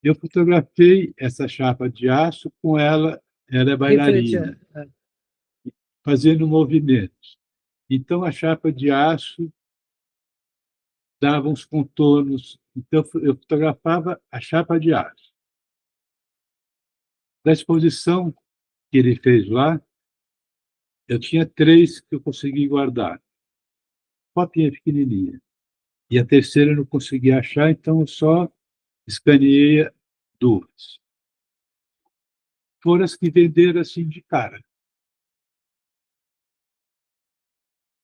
Eu fotografei essa chapa de aço com ela é bailarina, fazendo movimentos. Então, a chapa de aço dava uns contornos. Então, eu fotografava a chapa de aço. Da exposição que ele fez lá, eu tinha 3 que eu consegui guardar. Fotinha pequenininha. E a terceira eu não consegui achar, então eu só escaneei 2. Foram as que venderam assim de cara.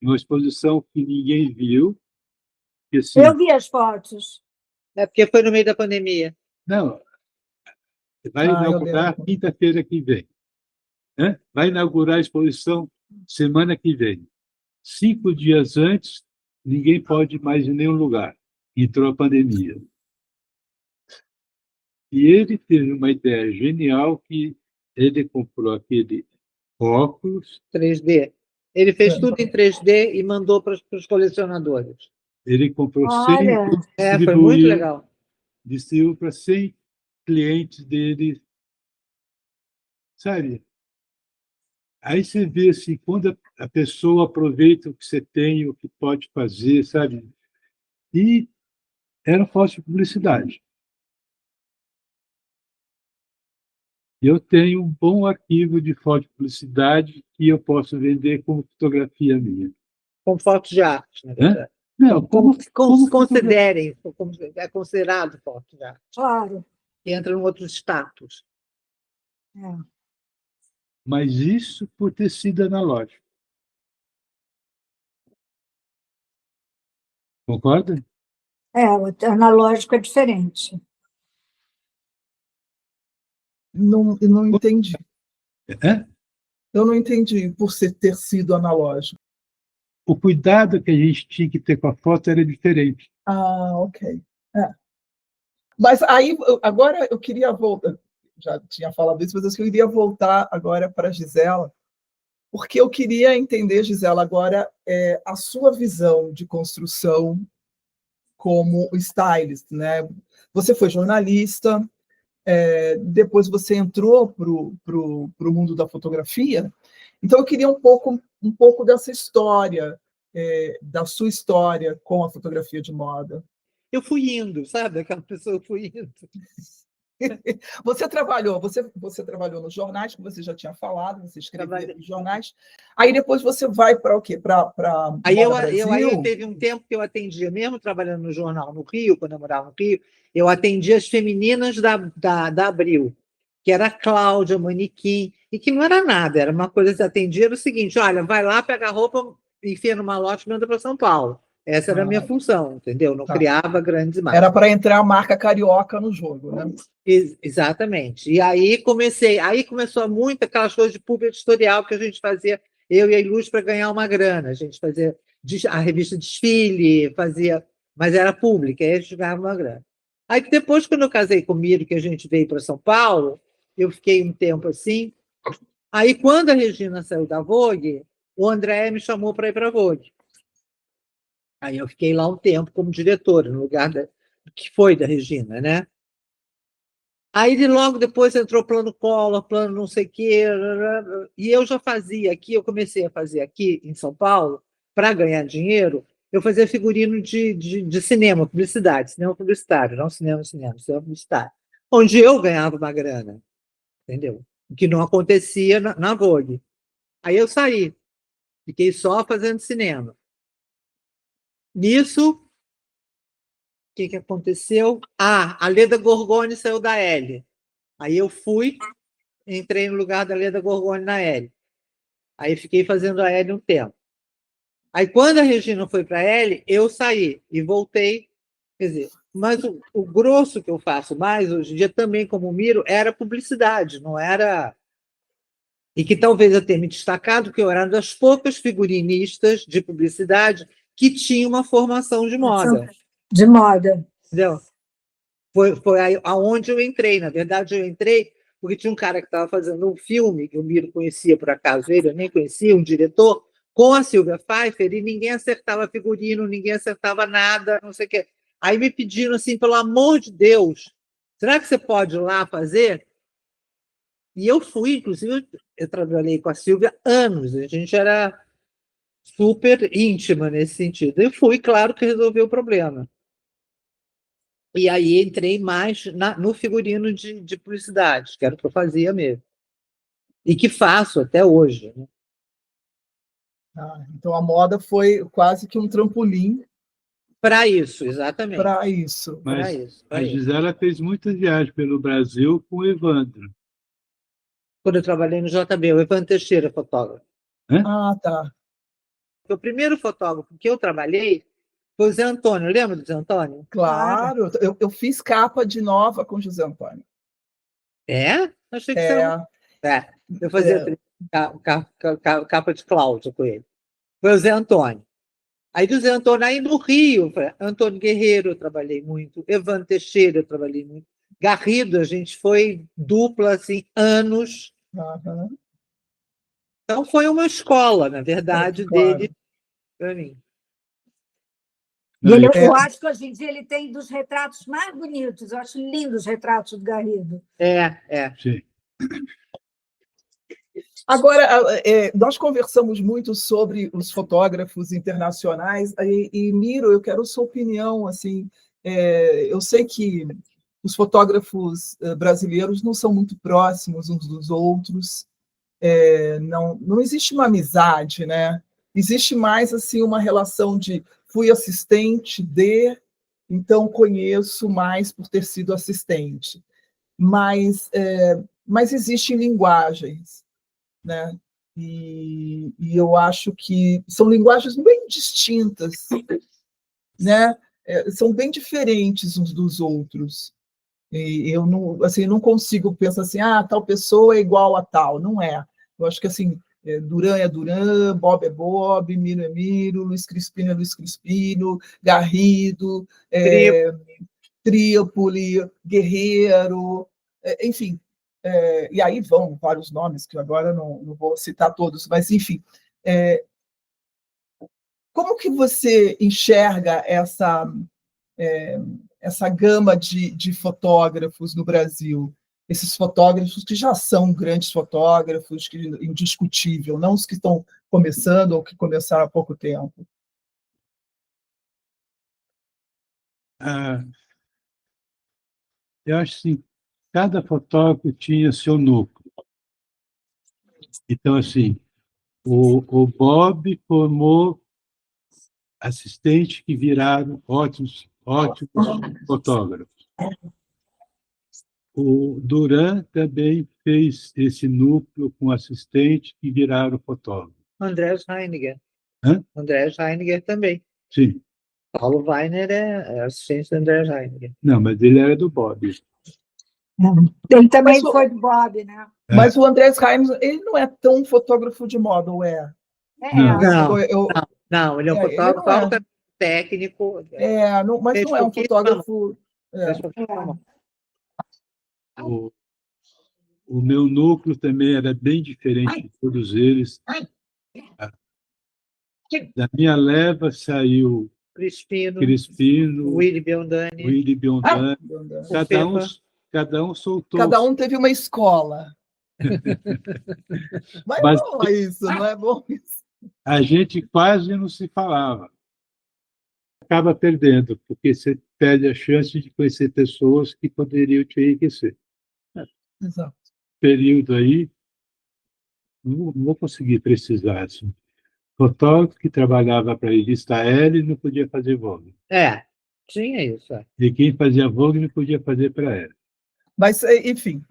Uma exposição que ninguém viu. Que, assim, Eu vi as fotos. É porque foi no meio da pandemia. não, vai inaugurar quinta-feira que vem. Né? Vai inaugurar a exposição semana que vem. 5 dias antes, ninguém pode ir mais em nenhum lugar. Entrou a pandemia. E ele teve uma ideia genial que ele comprou aquele óculos. 3D. Ele fez tudo em 3D e mandou para os colecionadores. Ele comprou 100, foi muito legal. Distribuiu para 100 clientes dele. Sabe? Aí você vê assim, quando a pessoa aproveita o que você tem, o que pode fazer, sabe? E era foto de publicidade. Eu tenho um bom arquivo de foto de publicidade que eu posso vender como fotografia minha. Com fotos de arte, na verdade. Não, como considerem, como é considerado foto de arte. Claro. Entra em outro status. Mas isso por ter sido analógico. Concorda? O analógico é diferente. Não entendi. É? Eu não entendi por ter sido analógico. O cuidado que a gente tinha que ter com a foto era diferente. Ok. Mas aí, agora eu queria voltar, já tinha falado isso, mas eu queria voltar agora para a Gisela, porque eu queria entender, Gisela, agora a sua visão de construção como stylist, né? Você foi jornalista, depois você entrou para o mundo da fotografia, então eu queria um pouco dessa história, da sua história com a fotografia de moda. Eu fui indo, sabe? Aquela pessoa, eu fui indo. Você trabalhou nos jornais, que você já tinha falado, você escreveu nos jornais. Aí depois você vai para o quê? Para aí teve um tempo que eu atendia, mesmo trabalhando no jornal no Rio, quando eu morava no Rio, eu atendia as femininas da Abril, que era a Cláudia, manequim, e que não era nada, era uma coisa que atendia, era o seguinte: olha, vai lá, pega a roupa, enfia no malote e manda para São Paulo. Essa era a minha função, entendeu? Não criava grandes marcas. Era para entrar a marca carioca no jogo, né? Exatamente. E aí começou muito aquelas coisas de público editorial que a gente fazia, eu e a Iluz, para ganhar uma grana. A gente fazia a revista Desfile, mas era pública, aí a gente ganhava uma grana. Aí depois, quando eu casei com o Miro, que a gente veio para São Paulo, eu fiquei um tempo assim. Aí, quando a Regina saiu da Vogue, o André me chamou para ir para a Vogue. Aí eu fiquei lá um tempo como diretora, no lugar que foi da Regina, né? Aí logo depois entrou plano Collor, plano não sei o quê, e eu já fazia aqui, eu comecei a fazer aqui em São Paulo, para ganhar dinheiro, eu fazia figurino de cinema, publicidade, cinema publicitário, não cinema publicitário, onde eu ganhava uma grana, entendeu? O que não acontecia na Vogue. Aí eu saí, fiquei só fazendo cinema. Nisso, o que aconteceu? A Leda Gorgoni saiu da L. Aí eu entrei no lugar da Leda Gorgoni na L. Aí fiquei fazendo a L um tempo. Aí, quando a Regina foi para a L, eu saí e voltei. Quer dizer, mas o grosso que eu faço mais hoje em dia, também como Miro, era publicidade, não era. E que talvez eu tenha me destacado, porque eu era uma das poucas figurinistas de publicidade que tinha uma formação de moda. De moda. Entendeu? Foi aí aonde eu entrei. Na verdade, eu entrei porque tinha um cara que estava fazendo um filme, que o Miro conhecia por acaso ele, eu nem conhecia, um diretor, com a Silvia Pfeiffer, e ninguém acertava figurino, ninguém acertava nada, não sei o quê. Aí me pediram assim, pelo amor de Deus, será que você pode ir lá fazer? E eu fui, inclusive, eu trabalhei com a Silvia anos, a gente era super íntima nesse sentido. Eu fui, claro que resolveu o problema. E aí entrei mais no figurino de publicidade, que era o que eu fazia mesmo. E que faço até hoje. Né? Então a moda foi quase que um trampolim Para isso, exatamente. para isso. Mas a Gisela fez muitas viagens pelo Brasil com o Evandro. Quando eu trabalhei no JB, o Evandro Teixeira, fotógrafo. Ah, tá. O primeiro fotógrafo que eu trabalhei foi o Zé Antônio. Lembra do Zé Antônio? Claro, eu fiz capa de Nova com José Antônio. É? Achei que você era... eu fazia capa de Cláudio com ele. Foi o Zé Antônio. Aí do Zé Antônio, aí no Rio, Antônio Guerreiro eu trabalhei muito, Evandro Teixeira eu trabalhei muito, Garrido, a gente foi dupla, assim, anos. Uhum. Então foi uma escola, na verdade, claro. dele para mim. E eu acho que hoje em dia ele tem dos retratos mais bonitos. Eu acho lindos os retratos do Garrido. Sim. Agora, nós conversamos muito sobre os fotógrafos internacionais, e Miro, eu quero sua opinião. Assim, eu sei que os fotógrafos brasileiros não são muito próximos uns dos outros, não existe uma amizade, né? Existe mais assim uma relação de fui assistente de, então conheço mais por ter sido assistente, mas existem linguagens, né? E eu acho que são linguagens bem distintas, né? São bem diferentes uns dos outros. E eu não consigo pensar assim, tal pessoa é igual a tal. Não é. Eu acho que assim, Duran é Duran, Bob é Bob, Miro é Miro, Luiz Crispino é Luiz Crispino, Garrido, Trípoli, Guerreiro, enfim. E aí vão vários nomes, que agora não vou citar todos, mas, enfim. Como que você enxerga essa gama de fotógrafos no Brasil? Esses fotógrafos que já são grandes fotógrafos, que indiscutível, não os que estão começando ou que começaram há pouco tempo. Eu acho assim, cada fotógrafo tinha seu núcleo. Então, assim, o Bob formou assistentes que viraram ótimos fotógrafos. O Duran também fez esse núcleo com assistentes que viraram fotógrafos. Andrés Heiniger. Hã? Andrés Heiniger também. Sim. Paulo Weiner é assistente do Andrés Heiniger. Não, mas ele era do Bob. Ele também foi do Bob, né? Mas o Andrés Reimers, ele não é tão fotógrafo de moda, ou é? Não, ele é um fotógrafo técnico. Mas não é um fotógrafo... O meu núcleo também era bem diferente de todos eles. Da minha leva saiu Crispino, Willy Biondani. Cada um soltou. Cada um teve uma escola. Mas não é isso, não é bom isso. A gente quase não se falava. Acaba perdendo, porque você perde a chance de conhecer pessoas que poderiam te enriquecer. Exato. Período aí, não vou conseguir precisar. Assim. Fotógrafo que trabalhava para a revista L não podia fazer Vogue. Tinha isso. E quem fazia Vogue não podia fazer para ela. Mas, enfim,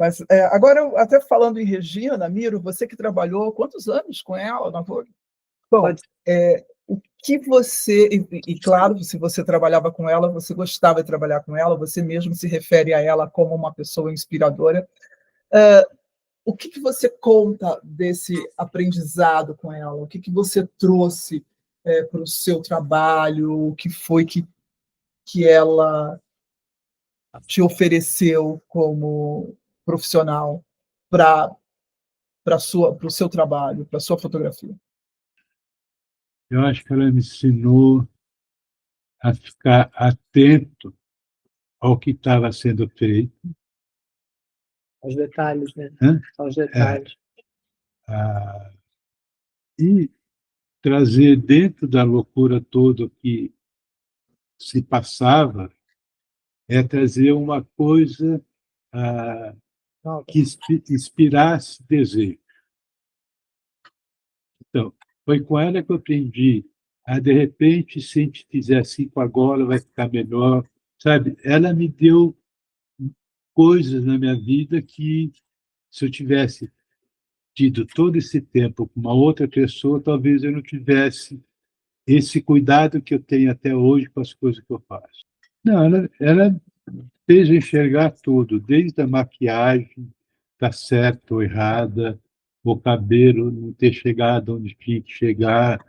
agora, até falando em Regina, Miro, você que trabalhou quantos anos com ela na Vogue? Bom, o que você, e claro, se você trabalhava com ela, você gostava de trabalhar com ela, você mesmo se refere a ela como uma pessoa inspiradora. O que você conta desse aprendizado com ela? O que você trouxe para o seu trabalho? O que foi que ela te ofereceu como profissional para o seu trabalho, para a sua fotografia? Eu acho que ela me ensinou a ficar atento ao que estava sendo feito, Aos detalhes, né? né? Aos detalhes. E trazer dentro da loucura toda que se passava, trazer uma coisa que inspirasse desejo. Então, foi com ela que eu aprendi a, de repente, se a gente fizer assim com a gola, vai ficar melhor, sabe? Ela me deu coisas na minha vida que, se eu tivesse tido todo esse tempo com uma outra pessoa, talvez eu não tivesse esse cuidado que eu tenho até hoje com as coisas que eu faço. Não, ela fez eu enxergar tudo, desde a maquiagem, tá certa ou errada, o cabelo não ter chegado onde tinha que chegar,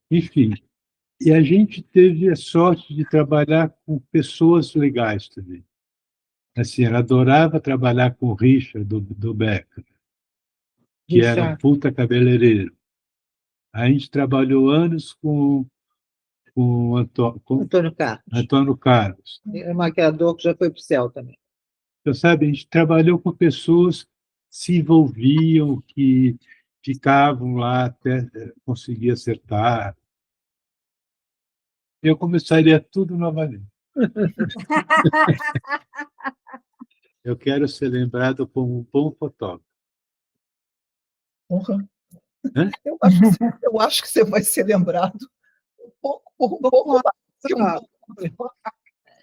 enfim. E a gente teve a sorte de trabalhar com pessoas legais também. Assim, ela adorava trabalhar com o Richard do Becker, que era um puta cabeleireiro. A gente trabalhou anos com Antônio Carlos. Antônio Carlos. É um maquiador que já foi para o céu também. Então, sabe, a gente trabalhou com pessoas que se envolviam, que ficavam lá até conseguir acertar. Eu começaria tudo novamente. Eu quero ser lembrado como um bom fotógrafo. Uhum. Hã? Eu acho que você vai ser lembrado por um pouco mais que um pouco.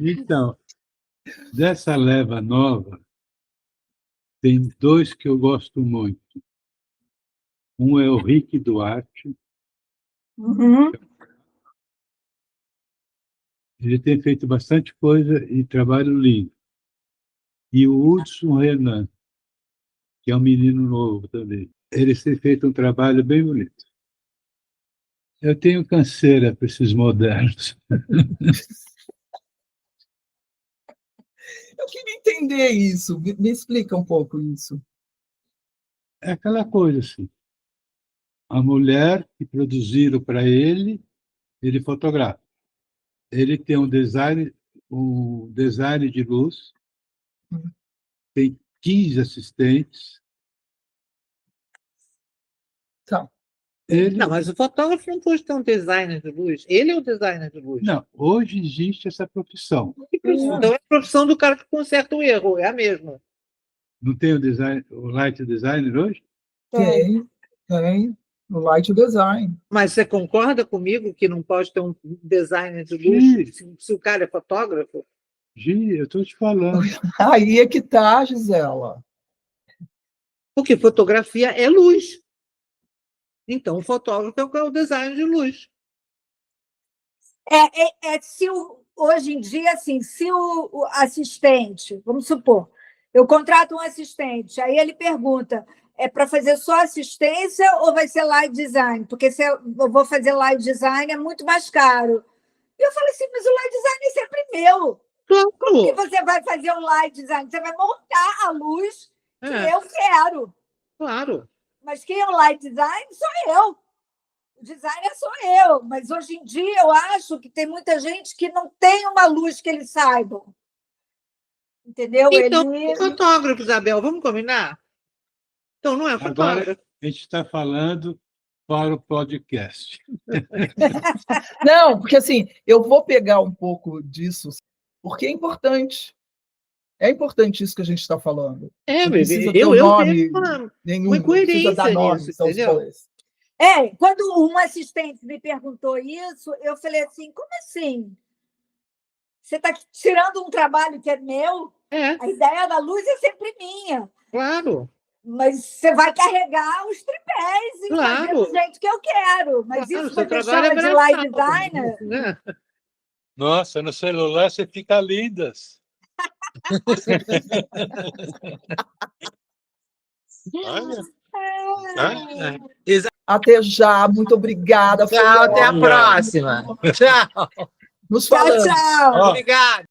Então, dessa leva nova, tem dois que eu gosto muito. Um é o Rick Duarte. Uhum. Ele tem feito bastante coisa e trabalho lindo. E o Hudson Renan, que é um menino novo também. Eles têm feito um trabalho bem bonito. Eu tenho canseira para esses modernos. Eu queria entender isso. Me explica um pouco isso. É aquela coisa assim. A mulher que produziram para ele fotografa. Ele tem um design de luz, tem 15 assistentes. Tá. Não, mas o fotógrafo não pode ter um designer de luz. Ele é o designer de luz. Não, hoje existe essa profissão. Então é a profissão do cara que conserta o erro, é a mesma. Não tem o light designer hoje? Tem. O light design. Mas você concorda comigo que não pode ter um designer de luz se o cara é fotógrafo? Gi, eu estou te falando. Aí é que tá, Gisela. Porque fotografia é luz. Então, o fotógrafo é o designer de luz. Hoje em dia, assim, se o assistente, vamos supor, eu contrato um assistente, aí ele pergunta, é para fazer só assistência ou vai ser live design? Porque se eu vou fazer live design é muito mais caro. E eu falei assim, mas o live design é sempre meu. Claro. Como que você vai fazer um live design? Você vai montar a luz que eu quero. Claro. Mas quem é o light design sou eu. O designer sou eu. Mas hoje em dia eu acho que tem muita gente que não tem uma luz que eles saibam. Entendeu? Então, é fotógrafo, Isabel, vamos combinar? Então, não é fotógrafo. Agora, a gente está falando para o podcast. Não, porque assim, eu vou pegar um pouco disso, porque é importante. É importante isso que a gente está falando. Não precisa ter nome nenhum, uma não precisa dar nome nisso, entendeu? Quando um assistente me perguntou isso, eu falei assim, como assim? Você está tirando um trabalho que é meu? A ideia da luz é sempre minha. Claro. Mas você vai carregar os tripés. pés e Claro. fazer do jeito que eu quero. Mas Claro, isso seu você trabalho chama é de braçal, live designer? né? Nossa, no celular você fica lindas. Olha. Até já, muito obrigada. Foi Tchau, até a ótimo. próxima. Tchau. Nos Tchau, falamos. tchau. Ó. Obrigado.